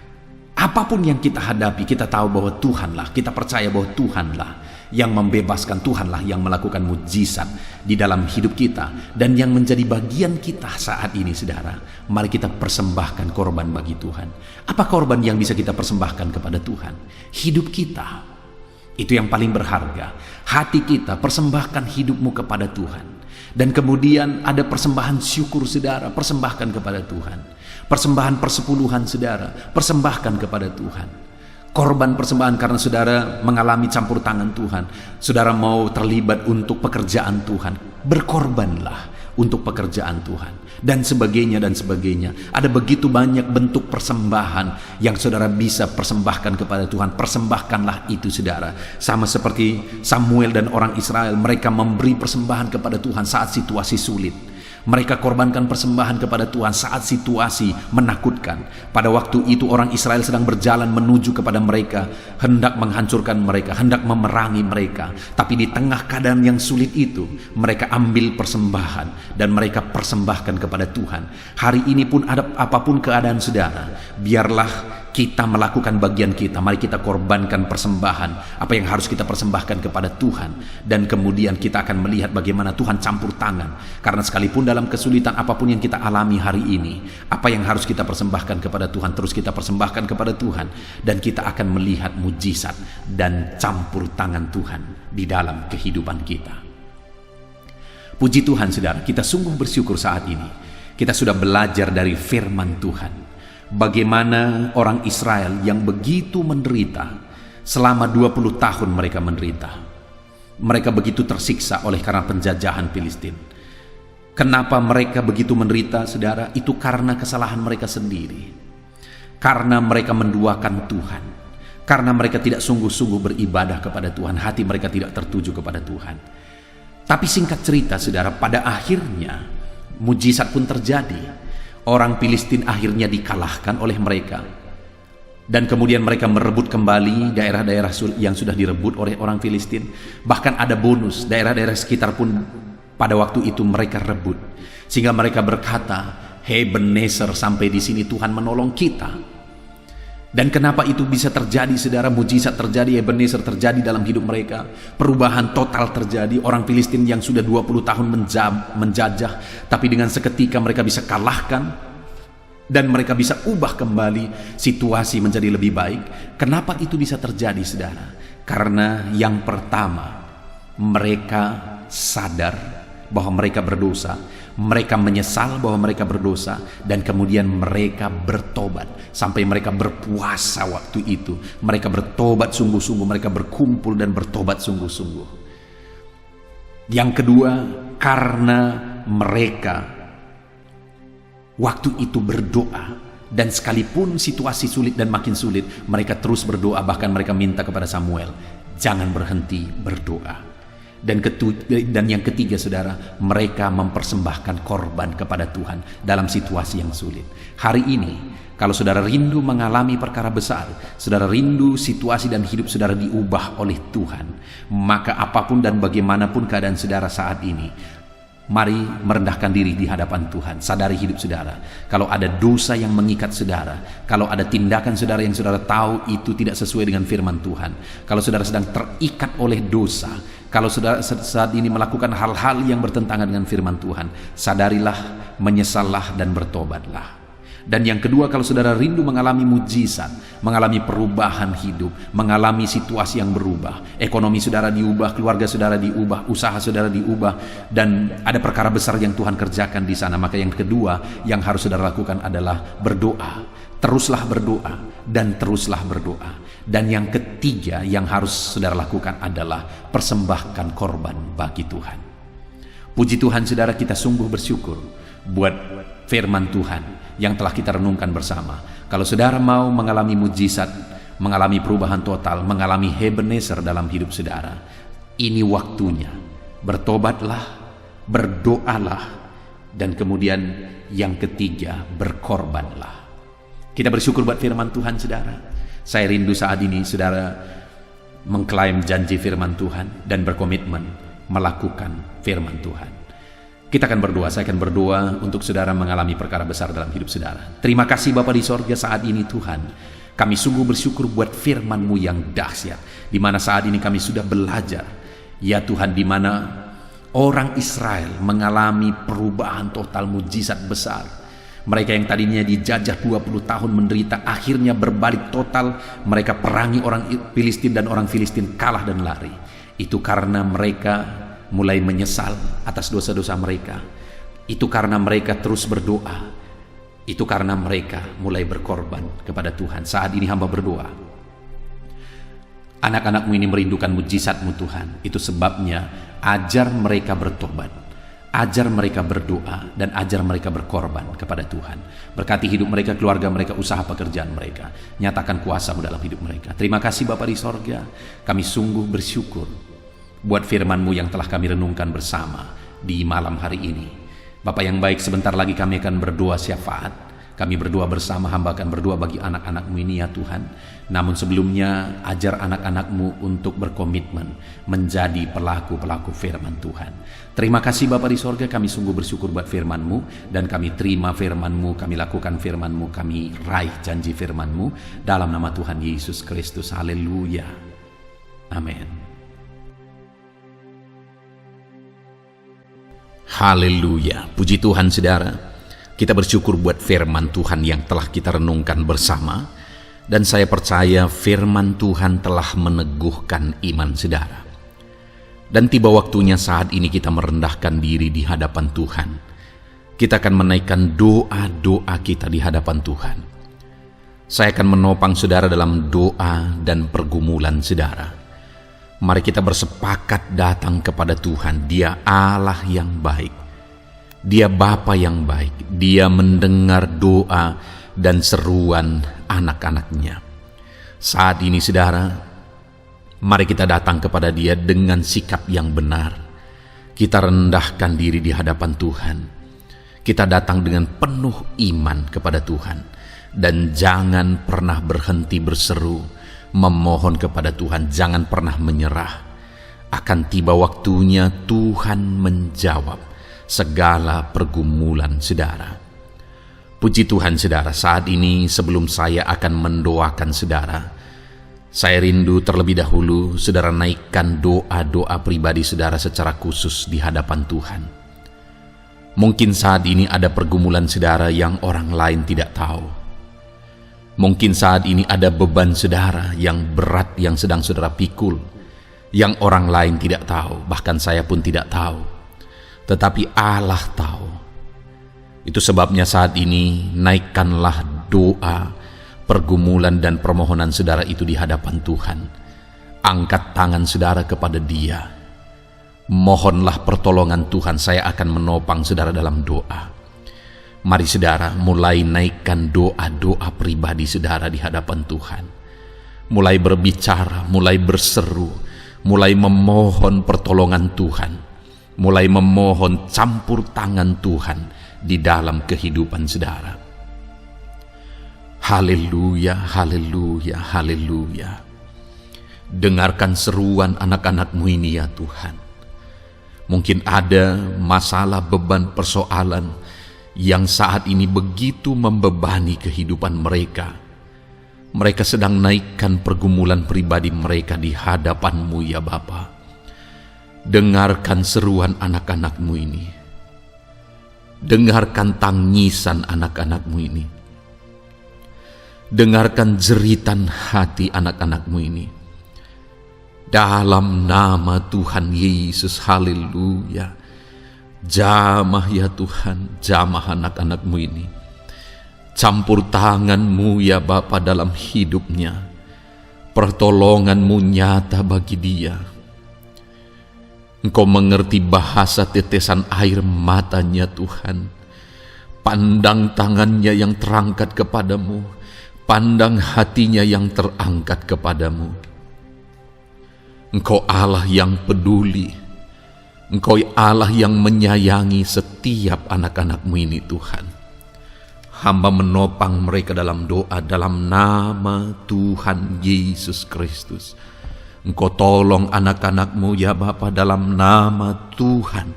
Apapun yang kita hadapi, kita tahu bahwa Tuhanlah, kita percaya bahwa Tuhanlah yang membebaskan, Tuhanlah yang melakukan mujizat di dalam hidup kita. Dan yang menjadi bagian kita saat ini saudara, mari kita persembahkan korban bagi Tuhan. Apa korban yang bisa kita persembahkan kepada Tuhan? Hidup kita. Itu yang paling berharga. Hati kita, persembahkan hidupmu kepada Tuhan. Dan kemudian ada persembahan syukur saudara, persembahkan kepada Tuhan. Persembahan persepuluhan saudara, persembahkan kepada Tuhan. Korban persembahan karena saudara mengalami campur tangan Tuhan. Saudara mau terlibat untuk pekerjaan Tuhan, berkorbanlah untuk pekerjaan Tuhan. Dan sebagainya dan sebagainya. Ada begitu banyak bentuk persembahan yang saudara bisa persembahkan kepada Tuhan. Persembahkanlah itu saudara. Sama seperti Samuel dan orang Israel, mereka memberi persembahan kepada Tuhan saat situasi sulit. Mereka korbankan persembahan kepada Tuhan saat situasi menakutkan. Pada waktu itu orang Israel sedang berjalan menuju kepada mereka, hendak menghancurkan mereka, hendak memerangi mereka. Tapi di tengah keadaan yang sulit itu, mereka ambil persembahan dan mereka persembahkan kepada Tuhan. Hari ini pun ada apapun keadaan saudara, biarlah kita melakukan bagian kita. Mari kita korbankan persembahan, apa yang harus kita persembahkan kepada Tuhan. Dan kemudian kita akan melihat bagaimana Tuhan campur tangan. Karena sekalipun dalam kesulitan apapun yang kita alami hari ini, apa yang harus kita persembahkan kepada Tuhan, terus kita persembahkan kepada Tuhan. Dan kita akan melihat mujizat dan campur tangan Tuhan di dalam kehidupan kita. Puji Tuhan saudara, kita sungguh bersyukur saat ini. Kita sudah belajar dari firman Tuhan. Bagaimana orang Israel yang begitu menderita, selama 20 tahun mereka menderita. Mereka begitu tersiksa oleh karena penjajahan Filistin. Kenapa mereka begitu menderita saudara? Itu karena kesalahan mereka sendiri. Karena mereka menduakan Tuhan. Karena mereka tidak sungguh-sungguh beribadah kepada Tuhan. Hati mereka tidak tertuju kepada Tuhan. Tapi singkat cerita saudara, pada akhirnya mujizat pun terjadi. Orang Filistin akhirnya dikalahkan oleh mereka. Dan kemudian mereka merebut kembali daerah-daerah yang sudah direbut oleh orang Filistin. Bahkan ada bonus, daerah-daerah sekitar pun pada waktu itu mereka rebut. Sehingga mereka berkata, "Hei Ebenezer, sampai di sini Tuhan menolong kita." Dan kenapa itu bisa terjadi saudara? Mujizat terjadi, Ebenezer terjadi dalam hidup mereka. Perubahan total terjadi. Orang Filistin yang sudah 20 tahun menjajah, tapi dengan seketika mereka bisa kalahkan. Dan mereka bisa ubah kembali situasi menjadi lebih baik. Kenapa itu bisa terjadi saudara? Karena yang pertama, mereka sadar bahwa mereka berdosa. Mereka menyesal bahwa mereka berdosa. Dan kemudian mereka bertobat. Sampai mereka berpuasa waktu itu. Mereka bertobat sungguh-sungguh. Mereka berkumpul dan bertobat sungguh-sungguh. Yang kedua, karena mereka waktu itu berdoa. Dan sekalipun situasi sulit dan makin sulit, mereka terus berdoa. Bahkan mereka minta kepada Samuel, jangan berhenti berdoa. Dan yang ketiga saudara, mereka mempersembahkan korban kepada Tuhan dalam situasi yang sulit. Hari ini kalau saudara rindu mengalami perkara besar, saudara rindu situasi dan hidup saudara diubah oleh Tuhan, maka apapun dan bagaimanapun keadaan saudara saat ini, mari merendahkan diri di hadapan Tuhan. Sadari hidup saudara. Kalau ada dosa yang mengikat saudara, kalau ada tindakan saudara yang saudara tahu itu tidak sesuai dengan firman Tuhan, kalau saudara sedang terikat oleh dosa, kalau saudara saat ini melakukan hal-hal yang bertentangan dengan firman Tuhan, sadarilah, menyesallah, dan bertobatlah. Dan yang kedua, kalau saudara rindu mengalami mujizat, mengalami perubahan hidup, mengalami situasi yang berubah, ekonomi saudara diubah, keluarga saudara diubah, usaha saudara diubah, dan ada perkara besar yang Tuhan kerjakan di sana, maka yang kedua yang harus saudara lakukan adalah berdoa. Teruslah berdoa dan teruslah berdoa. Dan yang ketiga yang harus saudara lakukan adalah persembahkan korban bagi Tuhan. Puji Tuhan saudara, kita sungguh bersyukur buat firman Tuhan yang telah kita renungkan bersama. Kalau saudara mau mengalami mujizat, mengalami perubahan total, mengalami Ebenezer dalam hidup saudara, ini waktunya. Bertobatlah, berdoalah, dan kemudian yang ketiga, berkorbanlah. Kita bersyukur buat firman Tuhan saudara. Saya rindu saat ini saudara mengklaim janji firman Tuhan dan berkomitmen melakukan firman Tuhan. Kita akan berdoa. Saya akan berdoa untuk saudara mengalami perkara besar dalam hidup saudara. Terima kasih Bapa di sorga saat ini Tuhan. Kami sungguh bersyukur buat firman-Mu yang dahsyat, di mana saat ini kami sudah belajar, ya Tuhan, di mana orang Israel mengalami perubahan total, mujizat besar. Mereka yang tadinya dijajah 20 tahun menderita, akhirnya berbalik total. Mereka perangi orang Filistin dan orang Filistin kalah dan lari. Itu karena mereka mulai menyesal atas dosa-dosa mereka. Itu karena mereka terus berdoa. Itu karena mereka mulai berkorban kepada Tuhan. Saat ini hamba berdoa, anak-anakmu ini merindukan mujizatmu Tuhan. Itu sebabnya ajar mereka bertobat, ajar mereka berdoa, dan ajar mereka berkorban kepada Tuhan. Berkati hidup mereka, keluarga mereka, usaha pekerjaan mereka. Nyatakan kuasa-Mu dalam hidup mereka. Terima kasih Bapa di sorga. Kami sungguh bersyukur buat firman-Mu yang telah kami renungkan bersama di malam hari ini. Bapa yang baik, sebentar lagi kami akan berdoa syafaat. Kami berdoa bersama, hamba akan berdoa bagi anak-anak-Mu ini ya Tuhan. Namun sebelumnya, ajar anak-anak-Mu untuk berkomitmen menjadi pelaku-pelaku firman Tuhan. Terima kasih Bapa di sorga, kami sungguh bersyukur buat firman-Mu. Dan kami terima firman-Mu, kami lakukan firman-Mu, kami raih janji firman-Mu. Dalam nama Tuhan Yesus Kristus, haleluya. Amin. Haleluya, puji Tuhan saudara. Kita bersyukur buat firman Tuhan yang telah kita renungkan bersama. Dan saya percaya firman Tuhan telah meneguhkan iman saudara. Dan tiba waktunya saat ini kita merendahkan diri di hadapan Tuhan. Kita akan menaikkan doa-doa kita di hadapan Tuhan. Saya akan menopang saudara dalam doa dan pergumulan saudara. Mari kita bersepakat datang kepada Tuhan. Dia Allah yang baik. Dia Bapa yang baik. Dia mendengar doa dan seruan anak-anaknya. Saat ini saudara, mari kita datang kepada Dia dengan sikap yang benar. Kita rendahkan diri di hadapan Tuhan. Kita datang dengan penuh iman kepada Tuhan. Dan jangan pernah berhenti berseru, memohon kepada Tuhan. Jangan pernah menyerah. Akan tiba waktunya Tuhan menjawab segala pergumulan saudara. Puji Tuhan saudara, saat ini sebelum saya akan mendoakan saudara, saya rindu terlebih dahulu saudara naikkan doa-doa pribadi saudara secara khusus di hadapan Tuhan. Mungkin saat ini ada pergumulan saudara yang orang lain tidak tahu. Mungkin saat ini ada beban saudara yang berat yang sedang saudara pikul, yang orang lain tidak tahu, bahkan saya pun tidak tahu. Tetapi Allah tahu. Itu sebabnya saat ini naikkanlah doa, pergumulan dan permohonan saudara itu di hadapan Tuhan. Angkat tangan saudara kepada Dia. Mohonlah pertolongan Tuhan, saya akan menopang saudara dalam doa. Mari saudara mulai naikkan doa-doa pribadi saudara di hadapan Tuhan. Mulai berbicara, mulai berseru, mulai memohon pertolongan Tuhan. Mulai memohon campur tangan Tuhan di dalam kehidupan saudara. Haleluya, haleluya, haleluya. Dengarkan seruan anak-anak-Mu ini ya Tuhan. Mungkin ada masalah, beban, persoalan yang saat ini begitu membebani kehidupan mereka. Mereka sedang naikkan pergumulan pribadi mereka di hadapan-Mu ya Bapa. Dengarkan seruan anak-anak-Mu ini. Dengarkan tangisan anak-anak-Mu ini. Dengarkan jeritan hati anak-anak-Mu ini. Dalam nama Tuhan Yesus, haleluya. Jamah ya Tuhan, jamah anak-anak-Mu ini. Campur tangan-Mu ya Bapa dalam hidupnya. Pertolongan-Mu nyata bagi dia. Engkau mengerti bahasa tetesan air matanya Tuhan. Pandang tangannya yang terangkat kepadamu. Pandang hatinya yang terangkat kepadamu. Engkau Allah yang peduli. Engkau Allah yang menyayangi setiap anak-anak-Mu ini Tuhan. Hamba menopang mereka dalam doa dalam nama Tuhan Yesus Kristus. Engkau tolong anak-anak-Mu ya Bapa dalam nama Tuhan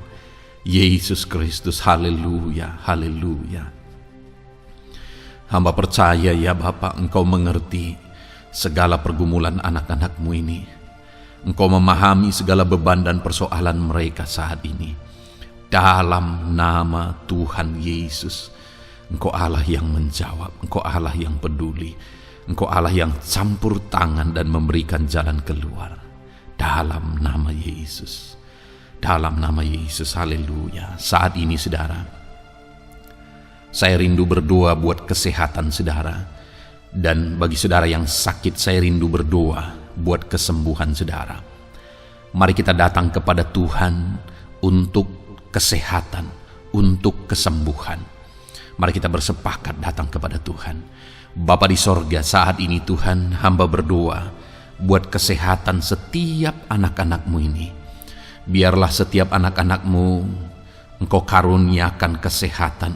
Yesus Kristus. Haleluya, haleluya. Hamba percaya ya Bapa, Engkau mengerti segala pergumulan anak-anak-Mu ini. Engkau memahami segala beban dan persoalan mereka saat ini. Dalam nama Tuhan Yesus, Engkau Allah yang menjawab, Engkau Allah yang peduli, Engkau Allah yang campur tangan dan memberikan jalan keluar. Dalam nama Yesus, dalam nama Yesus, haleluya. Saat ini saudara, saya rindu berdoa buat kesehatan saudara. Dan bagi saudara yang sakit, saya rindu berdoa buat kesembuhan saudara. Mari kita datang kepada Tuhan untuk kesehatan, untuk kesembuhan. Mari kita bersepakat datang kepada Tuhan. Bapa di sorga, saat ini Tuhan, hamba berdoa buat kesehatan setiap anak-anak-Mu ini. Biarlah setiap anak-anak-Mu Engkau karuniakan kesehatan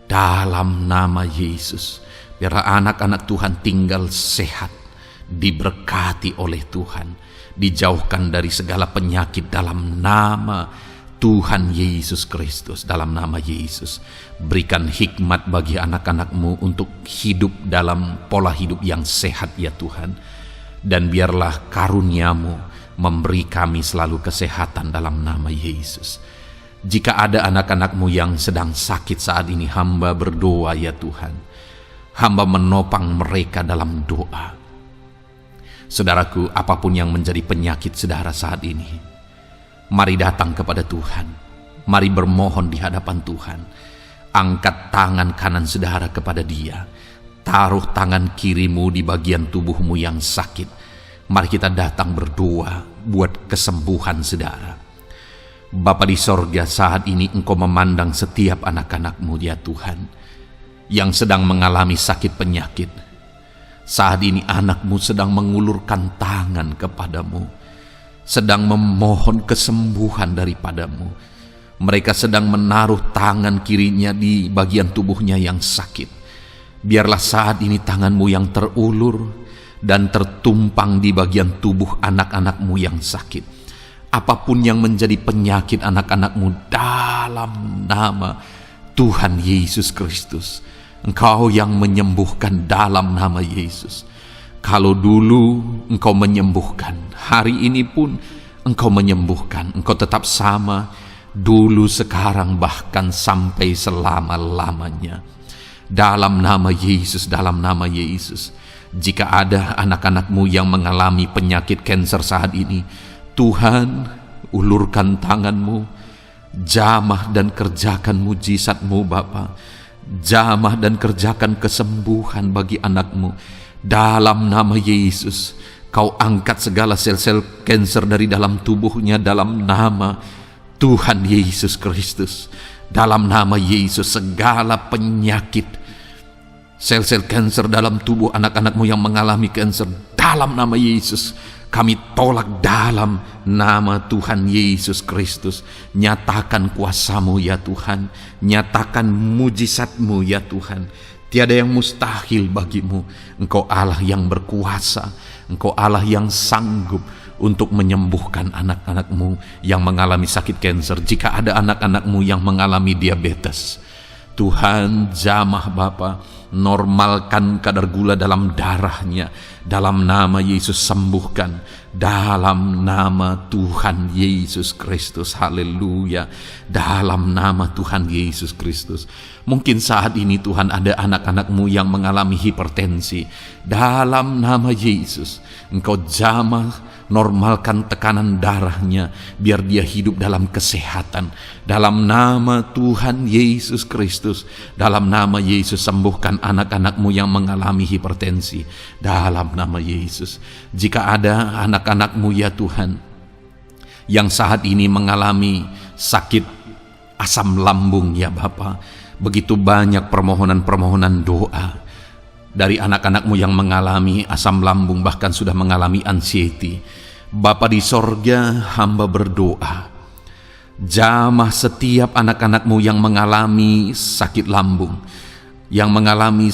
dalam nama Yesus. Biarlah anak-anak Tuhan tinggal sehat, diberkati oleh Tuhan, dijauhkan dari segala penyakit dalam nama Tuhan Yesus Kristus. Dalam nama Yesus, berikan hikmat bagi anak-anak-Mu untuk hidup dalam pola hidup yang sehat ya Tuhan. Dan biarlah karunia-Mu memberi kami selalu kesehatan dalam nama Yesus. Jika ada anak-anak-Mu yang sedang sakit saat ini, hamba berdoa ya Tuhan. Hamba menopang mereka dalam doa. Saudaraku, apapun yang menjadi penyakit saudara saat ini, mari datang kepada Tuhan. Mari bermohon di hadapan Tuhan. Angkat tangan kanan saudara kepada Dia. Taruh tangan kirimu di bagian tubuhmu yang sakit. Mari kita datang berdoa buat kesembuhan saudara. Bapa di sorga, saat ini Engkau memandang setiap anak-anak-Mu ya Tuhan, yang sedang mengalami sakit penyakit. Saat ini anak-Mu sedang mengulurkan tangan kepadamu, sedang memohon kesembuhan daripadamu. Mereka sedang menaruh tangan kirinya di bagian tubuhnya yang sakit. Biarlah saat ini tangan-Mu yang terulur dan tertumpang di bagian tubuh anak-anak-Mu yang sakit. Apapun yang menjadi penyakit anak-anak-Mu, dalam nama Tuhan Yesus Kristus, Engkau yang menyembuhkan dalam nama Yesus. Kalau dulu Engkau menyembuhkan, hari ini pun Engkau menyembuhkan. Engkau tetap sama, dulu, sekarang, bahkan sampai selama-lamanya. Dalam nama Yesus, dalam nama Yesus. Jika ada anak-anak-Mu yang mengalami penyakit kanker saat ini, Tuhan, ulurkan tangan-Mu, jamah dan kerjakan mujizat-Mu Bapa. Jamah dan kerjakan kesembuhan bagi anak-Mu. Dalam nama Yesus, Kau angkat segala sel-sel kanker dari dalam tubuhnya dalam nama Tuhan Yesus Kristus. Dalam nama Yesus, segala penyakit, sel-sel kanker dalam tubuh anak-anak-Mu yang mengalami kanker, dalam nama Yesus, kami tolak dalam nama Tuhan Yesus Kristus. Nyatakan kuasa-Mu ya Tuhan. Nyatakan mujizat-Mu ya Tuhan. Tiada yang mustahil bagi-Mu. Engkau Allah yang berkuasa. Engkau Allah yang sanggup untuk menyembuhkan anak-anak-Mu yang mengalami sakit kanker. Jika ada anak-anak-Mu yang mengalami diabetes, Tuhan, jamah Bapa, normalkan kadar gula dalam darahnya. Dalam nama Yesus, sembuhkan. Dalam nama Tuhan Yesus Kristus, haleluya. Dalam nama Tuhan Yesus Kristus. Mungkin saat ini Tuhan ada anak-anak-Mu yang mengalami hipertensi. Dalam nama Yesus, Engkau jamah, normalkan tekanan darahnya, biar dia hidup dalam kesehatan. Dalam nama Tuhan Yesus Kristus, dalam nama Yesus, sembuhkan anak-anak-Mu yang mengalami hipertensi. Dalam nama Yesus. Jika ada anak-anak-Mu ya Tuhan yang saat ini mengalami sakit asam lambung ya Bapa, begitu banyak permohonan-permohonan doa dari anak-anak-Mu yang mengalami asam lambung, bahkan sudah mengalami anxiety. Bapa di sorga, hamba berdoa, jamah setiap anak-anak-Mu yang mengalami sakit lambung, yang mengalami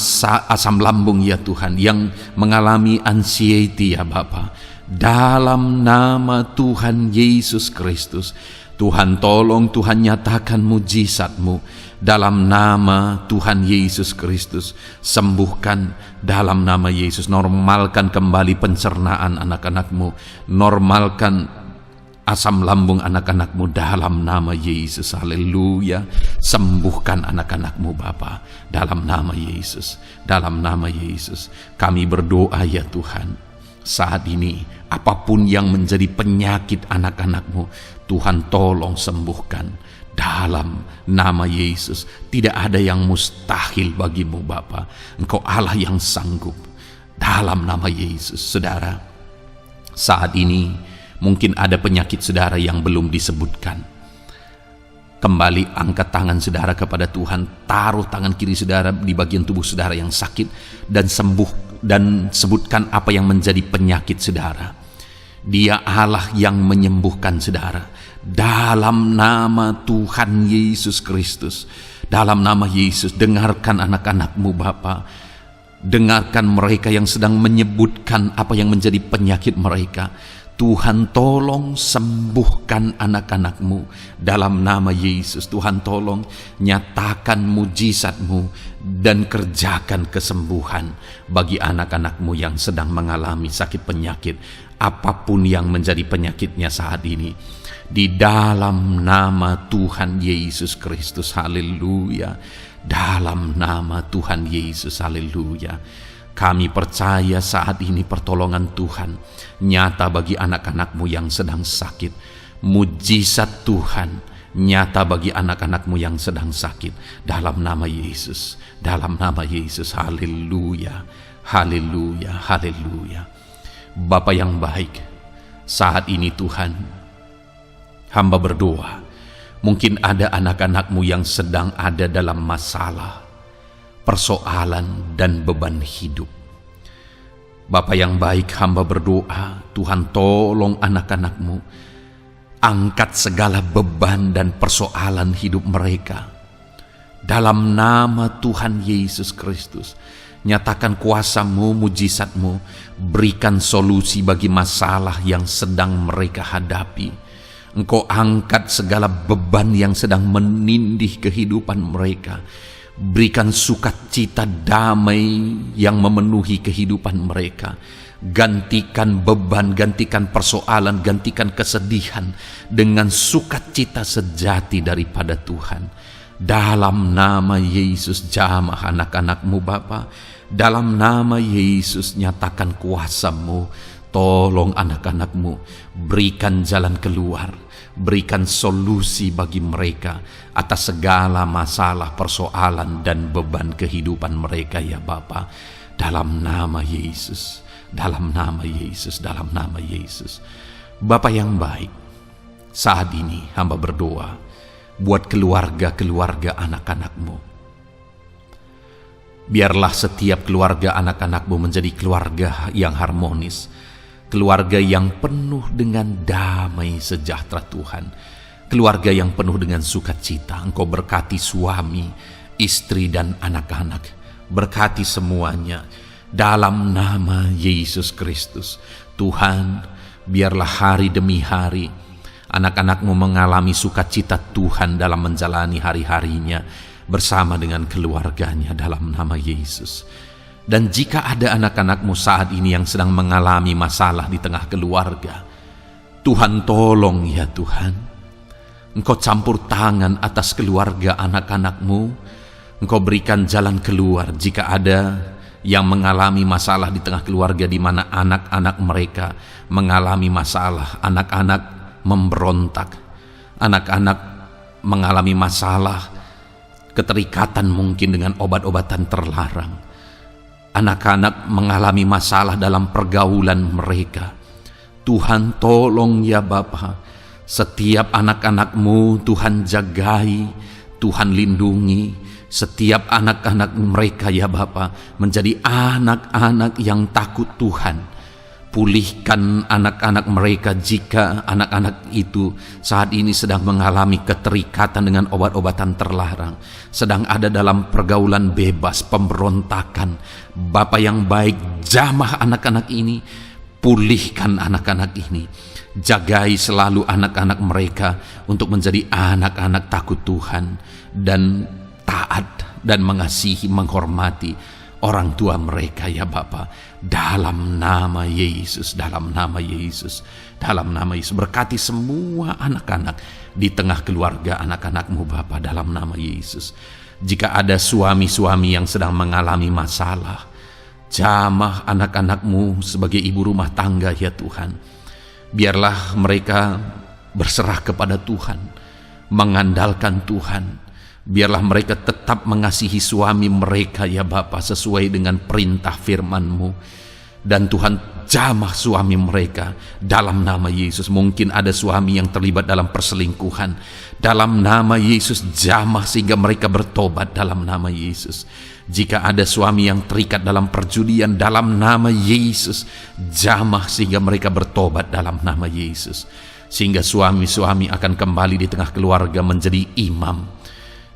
asam lambung ya Tuhan, yang mengalami anxiety ya Bapa. Dalam nama Tuhan Yesus Kristus, Tuhan tolong, Tuhan nyatakan mujizat-Mu. Dalam nama Tuhan Yesus Kristus, sembuhkan dalam nama Yesus. Normalkan kembali pencernaan anak-anak-Mu. Normalkan asam lambung anak-anakmu dalam nama Yesus. Haleluya. Sembuhkan anak-anakmu Bapa dalam nama Yesus. Dalam nama Yesus kami berdoa ya Tuhan, saat ini apapun yang menjadi penyakit anak-anakmu, Tuhan tolong sembuhkan dalam nama Yesus. Tidak ada yang mustahil bagimu Bapa. Engkau Allah yang sanggup dalam nama Yesus. Saudara, saat ini mungkin ada penyakit saudara yang belum disebutkan. Kembali angkat tangan saudara kepada Tuhan, taruh tangan kiri saudara di bagian tubuh saudara yang sakit dan sembuh, dan sebutkan apa yang menjadi penyakit saudara. Dia Allah yang menyembuhkan saudara dalam nama Tuhan Yesus Kristus. Dalam nama Yesus, dengarkan anak-anakmu Bapa. Dengarkan mereka yang sedang menyebutkan apa yang menjadi penyakit mereka. Tuhan tolong sembuhkan anak-anakmu dalam nama Yesus. Tuhan tolong nyatakan mujizat-Mu dan kerjakan kesembuhan bagi anak-anakmu yang sedang mengalami sakit penyakit, apapun yang menjadi penyakitnya saat ini. Di dalam nama Tuhan Yesus Kristus, haleluya. Dalam nama Tuhan Yesus, haleluya. Kami percaya saat ini pertolongan Tuhan nyata bagi anak-anakmu yang sedang sakit. Mujizat Tuhan nyata bagi anak-anakmu yang sedang sakit. Dalam nama Yesus, dalam nama Yesus, haleluya, haleluya, haleluya. Bapa yang baik, saat ini Tuhan, hamba berdoa, mungkin ada anak-anakmu yang sedang ada dalam masalah, persoalan dan beban hidup. Bapa yang baik, hamba berdoa, Tuhan tolong anak-anakmu, angkat segala beban dan persoalan hidup mereka. Dalam nama Tuhan Yesus Kristus, nyatakan kuasa-Mu, mujizat-Mu, berikan solusi bagi masalah yang sedang mereka hadapi. Engkau angkat segala beban yang sedang menindih kehidupan mereka. Berikan sukacita damai yang memenuhi kehidupan mereka. Gantikan beban, gantikan persoalan, gantikan kesedihan dengan sukacita sejati daripada Tuhan. Dalam nama Yesus, jamah anak-anakmu Bapa. Dalam nama Yesus, nyatakan kuasa-Mu. Tolong anak-anakmu, berikan jalan keluar, berikan solusi bagi mereka atas segala masalah, persoalan, dan beban kehidupan mereka ya Bapa. Dalam nama Yesus, dalam nama Yesus, dalam nama Yesus. Bapa yang baik, saat ini hamba berdoa buat keluarga-keluarga anak-anakmu. Biarlah setiap keluarga anak-anakmu menjadi keluarga yang harmonis, keluarga yang penuh dengan damai sejahtera Tuhan, keluarga yang penuh dengan sukacita. Engkau berkati suami, istri, dan anak-anak. Berkati semuanya dalam nama Yesus Kristus. Tuhan, biarlah hari demi hari anak-anakmu mengalami sukacita Tuhan dalam menjalani hari-harinya bersama dengan keluarganya dalam nama Yesus. Dan jika ada anak-anakmu saat ini yang sedang mengalami masalah di tengah keluarga, Tuhan tolong ya Tuhan. Engkau campur tangan atas keluarga anak-anakmu. Engkau berikan jalan keluar jika ada yang mengalami masalah di tengah keluarga di mana anak-anak mereka mengalami masalah. Anak-anak memberontak, anak-anak mengalami masalah, keterikatan mungkin dengan obat-obatan terlarang. Anak-anak mengalami masalah dalam pergaulan mereka. Tuhan tolong ya Bapa, setiap anak-anakmu Tuhan jagai, Tuhan lindungi. Setiap anak-anak mereka ya Bapa menjadi anak-anak yang takut Tuhan. Pulihkan anak-anak mereka jika anak-anak itu saat ini sedang mengalami keterikatan dengan obat-obatan terlarang, sedang ada dalam pergaulan bebas, pemberontakan. Bapa yang baik, jamah anak-anak ini, pulihkan anak-anak ini. Jagai selalu anak-anak mereka untuk menjadi anak-anak takut Tuhan dan taat dan mengasihi, menghormati orang tua mereka ya Bapa, dalam nama Yesus, dalam nama Yesus, dalam nama Yesus. Berkati semua anak-anak di tengah keluarga anak-anakmu Bapa, dalam nama Yesus. Jika ada suami-suami yang sedang mengalami masalah, jamah anak-anakmu sebagai ibu rumah tangga ya Tuhan. Biarlah mereka berserah kepada Tuhan, mengandalkan Tuhan. Biarlah mereka tetap mengasihi suami mereka ya Bapa, sesuai dengan perintah firman-Mu. Dan Tuhan, jamah suami mereka dalam nama Yesus. Mungkin ada suami yang terlibat dalam perselingkuhan, dalam nama Yesus jamah sehingga mereka bertobat dalam nama Yesus. Jika ada suami yang terikat dalam perjudian, dalam nama Yesus jamah sehingga mereka bertobat dalam nama Yesus. Sehingga suami-suami akan kembali di tengah keluarga menjadi imam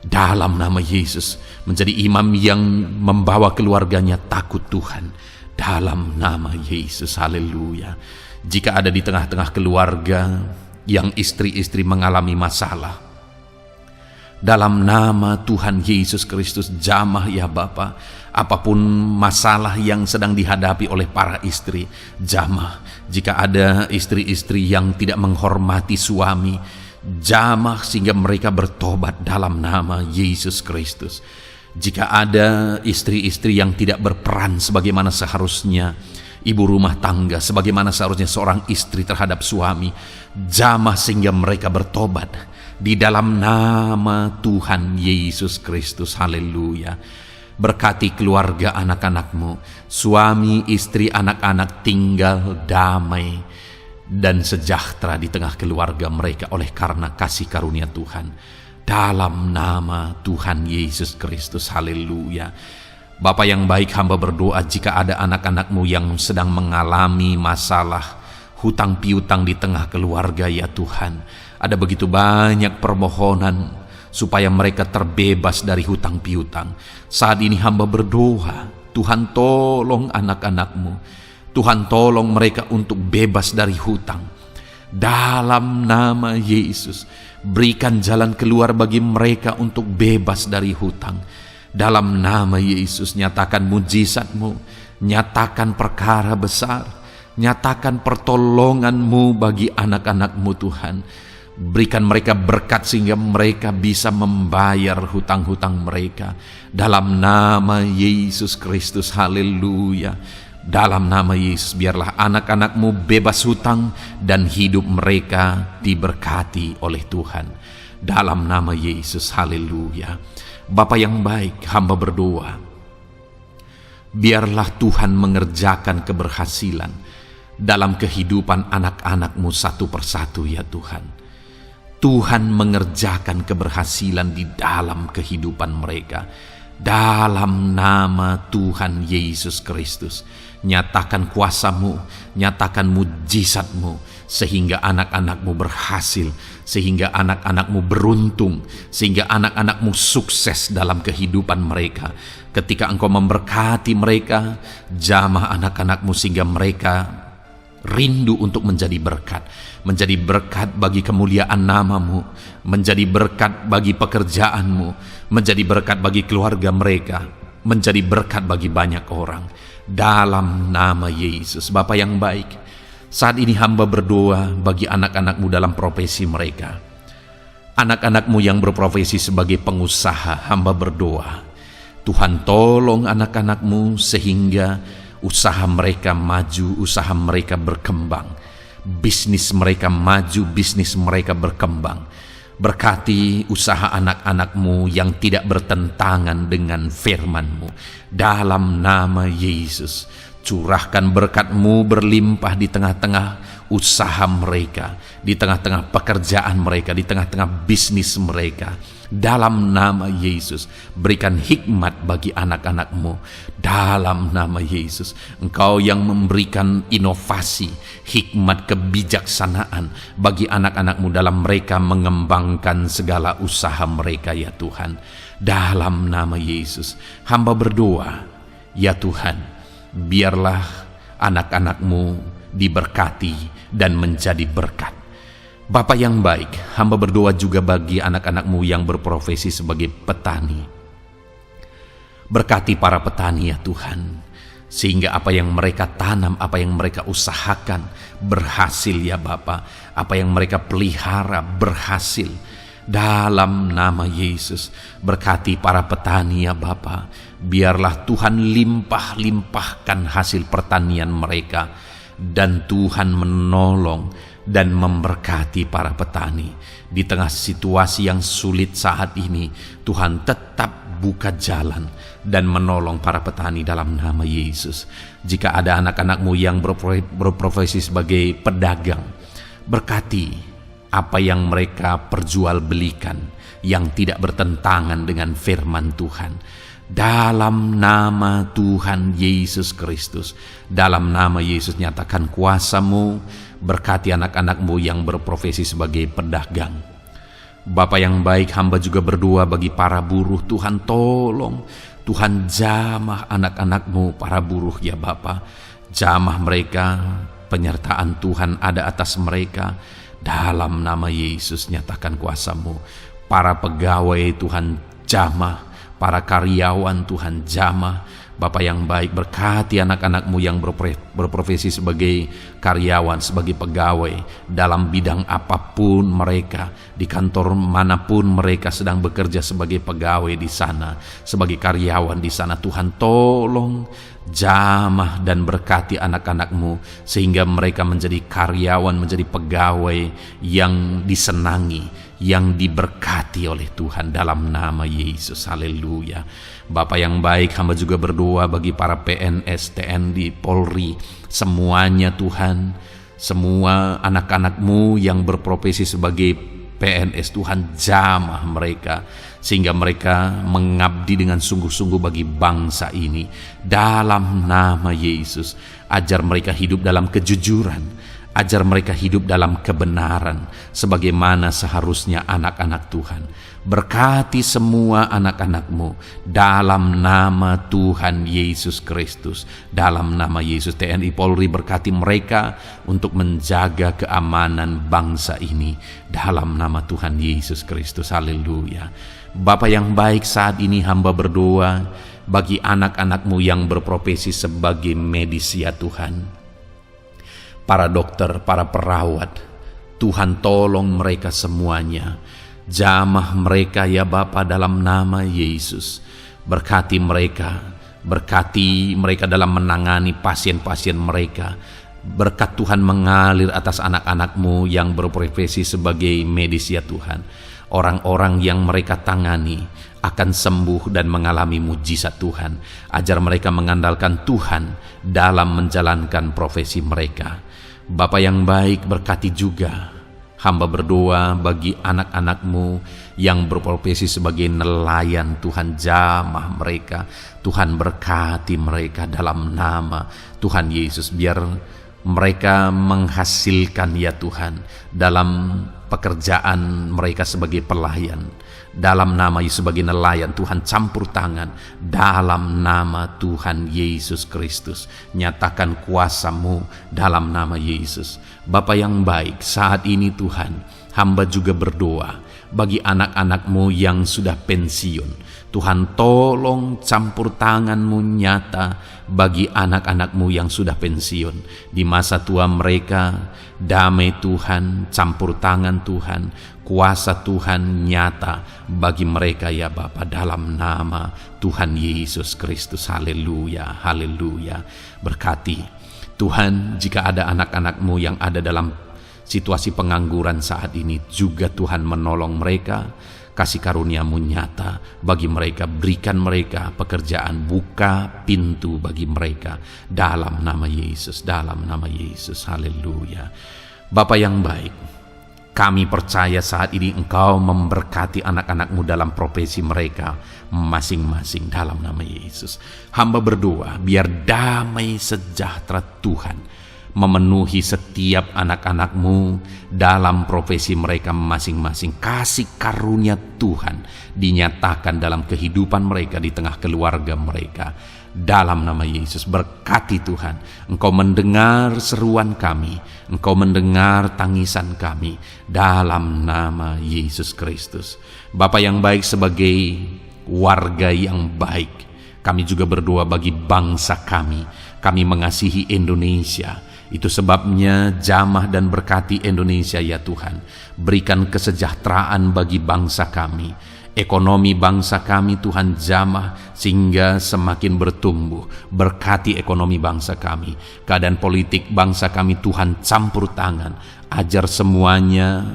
dalam nama Yesus, menjadi imam yang membawa keluarganya takut Tuhan dalam nama Yesus. Haleluya. Jika ada di tengah-tengah keluarga yang istri-istri mengalami masalah, dalam nama Tuhan Yesus Kristus jamah ya Bapa, apapun masalah yang sedang dihadapi oleh para istri, jamah. Jika ada istri-istri yang tidak menghormati suami, jamah sehingga mereka bertobat dalam nama Yesus Kristus. Jika ada istri-istri yang tidak berperan sebagaimana seharusnya ibu rumah tangga, sebagaimana seharusnya seorang istri terhadap suami, jamah sehingga mereka bertobat di dalam nama Tuhan Yesus Kristus. Haleluya. Berkati keluarga anak-anakmu, suami, istri, anak-anak tinggal damai dan sejahtera di tengah keluarga mereka oleh karena kasih karunia Tuhan dalam nama Tuhan Yesus Kristus. Haleluya. Bapa yang baik, hamba berdoa jika ada anak-anakmu yang sedang mengalami masalah hutang piutang di tengah keluarga ya Tuhan, ada begitu banyak permohonan supaya mereka terbebas dari hutang piutang. Saat ini hamba berdoa, Tuhan tolong anak-anakmu, Tuhan tolong mereka untuk bebas dari hutang. Dalam nama Yesus, berikan jalan keluar bagi mereka untuk bebas dari hutang. Dalam nama Yesus, nyatakan mujizat-Mu, nyatakan perkara besar, nyatakan pertolongan-Mu bagi anak-anak-Mu Tuhan. Berikan mereka berkat sehingga mereka bisa membayar hutang-hutang mereka. Dalam nama Yesus Kristus, haleluya. Dalam nama Yesus, biarlah anak-anak-Mu bebas hutang dan hidup mereka diberkati oleh Tuhan. Dalam nama Yesus, haleluya. Bapa yang baik, hamba berdoa, biarlah Tuhan mengerjakan keberhasilan dalam kehidupan anak-anak-Mu satu persatu ya Tuhan. Tuhan mengerjakan keberhasilan di dalam kehidupan mereka. Dalam nama Tuhan Yesus Kristus, nyatakan kuasa-Mu, nyatakan mujizat-Mu, sehingga anak-anak-Mu berhasil, sehingga anak-anak-Mu beruntung, sehingga anak-anak-Mu sukses dalam kehidupan mereka. Ketika Engkau memberkati mereka, jamah anak-anak-Mu sehingga mereka rindu untuk menjadi berkat bagi kemuliaan nama-Mu, menjadi berkat bagi pekerjaan-Mu, menjadi berkat bagi keluarga mereka, menjadi berkat bagi banyak orang. Dalam nama Yesus. Bapa yang baik, saat ini hamba berdoa bagi anak-anak-Mu dalam profesi mereka. Anak-anak-Mu yang berprofesi sebagai pengusaha, hamba berdoa, Tuhan tolong anak-anak-Mu sehingga usaha mereka maju, usaha mereka berkembang, bisnis mereka maju, bisnis mereka berkembang. Berkati usaha anak-anak-Mu yang tidak bertentangan dengan firman-Mu. Dalam nama Yesus, curahkan berkat-Mu berlimpah di tengah-tengah usaha mereka, di tengah-tengah pekerjaan mereka, di tengah-tengah bisnis mereka. Dalam nama Yesus, berikan hikmat bagi anak-anak-Mu. Dalam nama Yesus, Engkau yang memberikan inovasi, hikmat, kebijaksanaan bagi anak-anak-Mu dalam mereka mengembangkan segala usaha mereka ya Tuhan. Dalam nama Yesus, hamba berdoa, ya Tuhan, biarlah anak-anak-Mu diberkati dan menjadi berkat. Bapa yang baik, hamba berdoa juga bagi anak-anak-Mu yang berprofesi sebagai petani. Berkati para petani ya Tuhan, sehingga apa yang mereka tanam, apa yang mereka usahakan berhasil ya Bapa. Apa yang mereka pelihara berhasil. Dalam nama Yesus, berkati para petani ya Bapa. Biarlah Tuhan limpah-limpahkan hasil pertanian mereka, dan Tuhan menolong dan memberkati para petani. Di tengah situasi yang sulit saat ini, Tuhan tetap buka jalan dan menolong para petani dalam nama Yesus. Jika ada anak-anak-Mu yang berprofesi sebagai pedagang, berkati apa yang mereka perjualbelikan yang tidak bertentangan dengan firman Tuhan. Dalam nama Tuhan Yesus Kristus, dalam nama Yesus nyatakan kuasa-Mu, berkati anak-anak-Mu yang berprofesi sebagai pedagang. Bapa yang baik, hamba juga berdoa bagi para buruh. Tuhan tolong, Tuhan jamah anak-anak-Mu para buruh ya Bapa. Jamah mereka, penyertaan Tuhan ada atas mereka. Dalam nama Yesus nyatakan kuasa-Mu. Para pegawai Tuhan jamah, para karyawan Tuhan jamah. Bapa yang baik, berkati anak-anak-Mu yang berprofesi sebagai karyawan, sebagai pegawai dalam bidang apapun mereka, di kantor manapun mereka sedang bekerja sebagai pegawai di sana, sebagai karyawan di sana. Tuhan tolong jamah dan berkati anak-anak-Mu sehingga mereka menjadi karyawan, menjadi pegawai yang disenangi, yang diberkati oleh Tuhan dalam nama Yesus. Haleluya. Bapa yang baik, hamba juga berdoa bagi para PNS, TNI, Polri, semuanya Tuhan, semua anak-anak-Mu yang berprofesi sebagai PNS, Tuhan jamah mereka sehingga mereka mengabdi dengan sungguh-sungguh bagi bangsa ini. Dalam nama Yesus, ajar mereka hidup dalam kejujuran, ajar mereka hidup dalam kebenaran sebagaimana seharusnya anak-anak Tuhan. Berkati semua anak-anak-Mu dalam nama Tuhan Yesus Kristus. Dalam nama Yesus, TNI Polri berkati mereka untuk menjaga keamanan bangsa ini dalam nama Tuhan Yesus Kristus. Haleluya. Bapa yang baik, saat ini hamba berdoa bagi anak-anak-Mu yang berprofesi sebagai medis ya Tuhan. Para dokter, para perawat, Tuhan tolong mereka semuanya. Jamah mereka ya Bapa dalam nama Yesus. Berkati mereka dalam menangani pasien-pasien mereka. Berkat Tuhan mengalir atas anak-anak-Mu yang berprofesi sebagai medis ya Tuhan. Orang-orang yang mereka tangani akan sembuh dan mengalami mujizat Tuhan. Ajar mereka mengandalkan Tuhan dalam menjalankan profesi mereka. Bapa yang baik, berkati juga hamba berdoa bagi anak-anak-Mu yang berprofesi sebagai nelayan. Tuhan jamah mereka, Tuhan berkati mereka dalam nama Tuhan Yesus. Biar mereka menghasilkan ya Tuhan dalam pekerjaan mereka sebagai pelayan. Dalam nama Yesus, sebagai nelayan, Tuhan campur tangan dalam nama Tuhan Yesus Kristus. Nyatakan kuasa-Mu dalam nama Yesus. Bapa yang baik, saat ini Tuhan, hamba juga berdoa bagi anak-anak-Mu yang sudah pensiun. Tuhan tolong campur tangan-Mu nyata bagi anak-anak-Mu yang sudah pensiun. Di masa tua mereka, damai Tuhan, campur tangan Tuhan, kuasa Tuhan nyata bagi mereka ya Bapa dalam nama Tuhan Yesus Kristus. Haleluya, haleluya. Berkati Tuhan, jika ada anak-anak-Mu yang ada dalam situasi pengangguran saat ini, juga Tuhan menolong mereka. Kasih karunia-Mu nyata bagi mereka, berikan mereka pekerjaan, buka pintu bagi mereka dalam nama Yesus, dalam nama Yesus. Haleluya. Bapa yang baik, kami percaya saat ini Engkau memberkati anak-anak-Mu dalam profesi mereka masing-masing dalam nama Yesus. Hamba berdoa biar damai sejahtera Tuhan memenuhi setiap anak-anak-Mu dalam profesi mereka masing-masing. Kasih karunia Tuhan dinyatakan dalam kehidupan mereka, di tengah keluarga mereka. Dalam nama Yesus, berkati Tuhan. Engkau mendengar seruan kami, Engkau mendengar tangisan kami dalam nama Yesus Kristus. Bapa yang baik, sebagai warga yang baik, Kami juga berdoa bagi bangsa kami. Kami mengasihi Indonesia. Itu sebabnya jamah dan berkati Indonesia ya Tuhan. Berikan kesejahteraan bagi bangsa kami. Ekonomi bangsa kami Tuhan jamah sehingga semakin bertumbuh. Berkati ekonomi bangsa kami. Keadaan politik bangsa kami Tuhan campur tangan. Ajar semuanya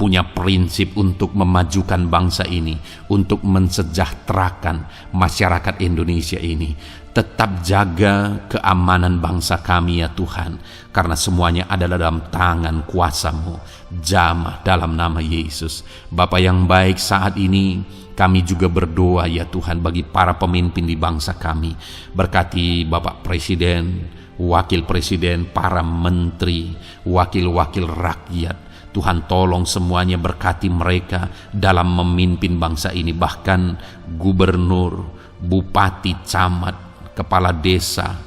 punya prinsip untuk memajukan bangsa ini, untuk mensejahterakan masyarakat Indonesia ini. Tetap jaga keamanan bangsa kami ya Tuhan, karena semuanya adalah dalam tangan kuasa-Mu. Jamah dalam nama Yesus. Bapa yang baik, saat ini kami juga berdoa ya Tuhan bagi para pemimpin di bangsa kami. Berkati Bapak Presiden, Wakil Presiden, para menteri, wakil-wakil rakyat. Tuhan tolong semuanya, berkati mereka dalam memimpin bangsa ini. Bahkan gubernur, bupati, camat, kepala desa,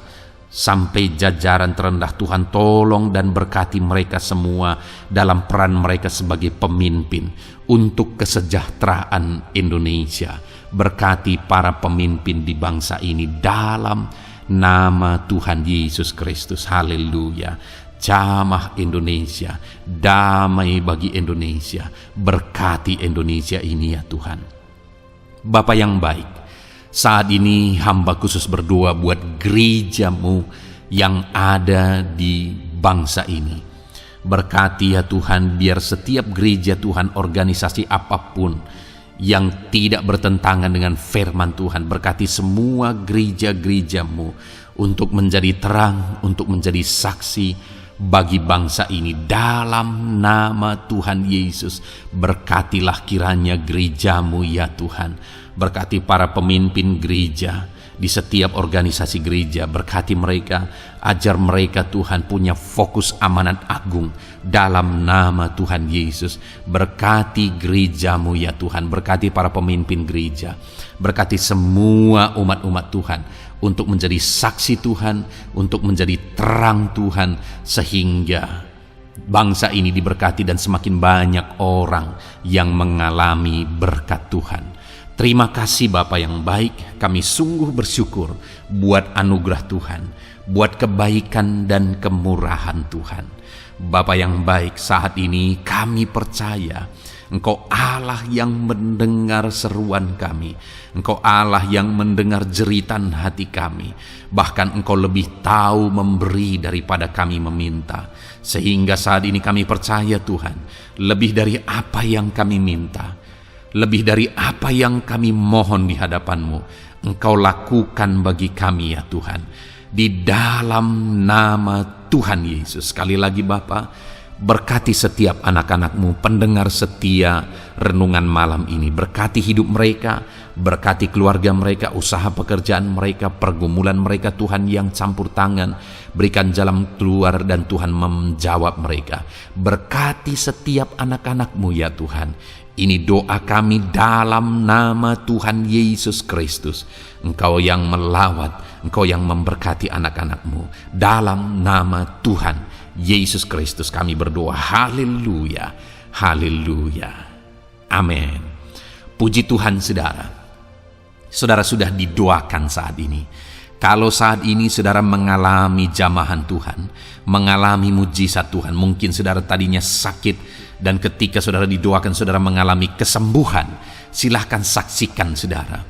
sampai jajaran terendah. Tuhan tolong dan berkati mereka semua dalam peran mereka sebagai pemimpin untuk kesejahteraan Indonesia. Berkati para pemimpin di bangsa ini dalam nama Tuhan Yesus Kristus. Haleluya. Jamah Indonesia, damai bagi Indonesia. Berkati Indonesia ini ya Tuhan. Bapa yang baik, saat ini hamba khusus berdoa buat gereja-Mu yang ada di bangsa ini. Berkati ya Tuhan, biar setiap gereja Tuhan, organisasi apapun yang tidak bertentangan dengan firman Tuhan. Berkati semua gereja-gereja-Mu untuk menjadi terang, untuk menjadi saksi bagi bangsa ini dalam nama Tuhan Yesus. Berkatilah kiranya gereja-Mu ya Tuhan. Berkati para pemimpin gereja di setiap organisasi gereja. Berkati mereka, ajar mereka Tuhan punya fokus amanat agung dalam nama Tuhan Yesus. Berkati gereja-Mu ya Tuhan. Berkati para pemimpin gereja. Berkati semua umat-umat Tuhan untuk menjadi saksi Tuhan, untuk menjadi terang Tuhan, sehingga bangsa ini diberkati dan semakin banyak orang yang mengalami berkat Tuhan. Terima kasih Bapa yang baik, kami sungguh bersyukur buat anugerah Tuhan, buat kebaikan dan kemurahan Tuhan. Bapa yang baik, saat ini kami percaya Engkau Allah yang mendengar seruan kami. Engkau Allah yang mendengar jeritan hati kami. Bahkan Engkau lebih tahu memberi daripada kami meminta. Sehingga saat ini kami percaya Tuhan, lebih dari apa yang kami minta, lebih dari apa yang kami mohon di hadapan-Mu, Engkau lakukan bagi kami ya Tuhan. Di dalam nama Tuhan Yesus. Sekali lagi Bapa, berkati setiap anak-anak-Mu, pendengar setia renungan malam ini. Berkati hidup mereka, berkati keluarga mereka, usaha pekerjaan mereka, pergumulan mereka Tuhan yang campur tangan. Berikan jalan keluar dan Tuhan menjawab mereka. Berkati setiap anak-anak-Mu ya Tuhan. Ini doa kami dalam nama Tuhan Yesus Kristus. Engkau yang melawat, Engkau yang memberkati anak-anak-Mu. Dalam nama Tuhan Yesus Kristus kami berdoa. Haleluya, haleluya, amin. Puji Tuhan saudara. Saudara sudah didoakan saat ini. Kalau saat ini saudara mengalami jamahan Tuhan, mengalami mujizat Tuhan, mungkin saudara tadinya sakit, dan ketika saudara didoakan saudara mengalami kesembuhan, silahkan saksikan saudara.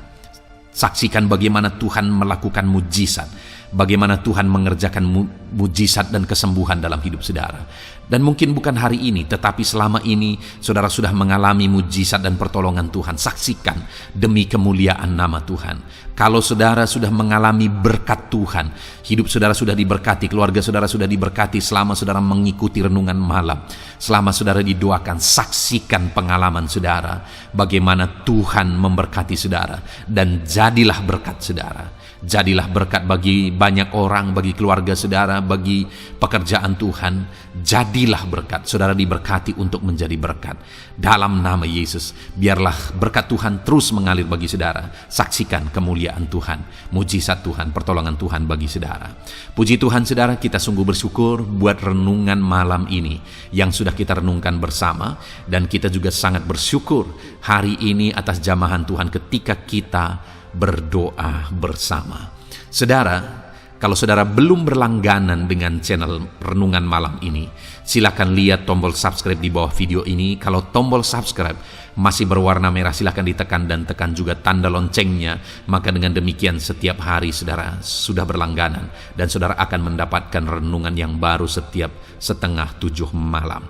Saksikan bagaimana Tuhan melakukan mujizat, bagaimana Tuhan mengerjakan mujizat dan kesembuhan dalam hidup saudara. Dan mungkin bukan hari ini, tetapi selama ini saudara sudah mengalami mujizat dan pertolongan Tuhan. Saksikan demi kemuliaan nama Tuhan. Kalau saudara sudah mengalami berkat Tuhan, hidup saudara sudah diberkati, keluarga saudara sudah diberkati selama saudara mengikuti renungan malam, selama saudara didoakan, saksikan pengalaman saudara, bagaimana Tuhan memberkati saudara, dan jadilah berkat saudara. Jadilah berkat bagi banyak orang, bagi keluarga saudara, bagi pekerjaan Tuhan. Jadilah berkat, saudara diberkati untuk menjadi berkat. Dalam nama Yesus, biarlah berkat Tuhan terus mengalir bagi saudara. Saksikan kemuliaan Tuhan, mujizat Tuhan, pertolongan Tuhan bagi saudara. Puji Tuhan saudara, kita sungguh bersyukur buat renungan malam ini yang sudah kita renungkan bersama. Dan kita juga sangat bersyukur hari ini atas jamahan Tuhan ketika kita berdoa bersama. Saudara, kalau saudara belum berlangganan dengan channel Renungan Malam ini, silakan lihat tombol subscribe di bawah video ini. Kalau tombol subscribe masih berwarna merah, silakan ditekan dan tekan juga tanda loncengnya. Maka dengan demikian setiap hari saudara sudah berlangganan dan saudara akan mendapatkan renungan yang baru setiap 6:30 malam.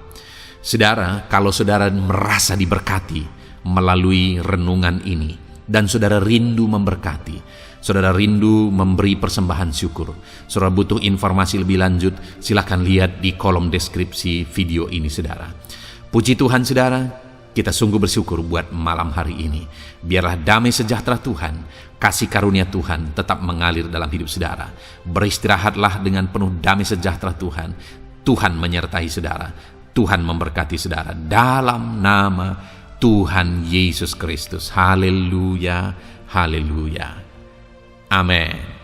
Saudara, kalau saudara merasa diberkati melalui renungan ini dan saudara rindu memberkati, saudara rindu memberi persembahan syukur, saudara butuh informasi lebih lanjut, silakan lihat di kolom deskripsi video ini saudara. Puji Tuhan saudara, kita sungguh bersyukur buat malam hari ini. Biarlah damai sejahtera Tuhan, kasih karunia Tuhan tetap mengalir dalam hidup saudara. Beristirahatlah dengan penuh damai sejahtera Tuhan. Tuhan menyertai saudara, Tuhan memberkati saudara dalam nama Tuhan Yesus Kristus. Haleluya, haleluya. Amin.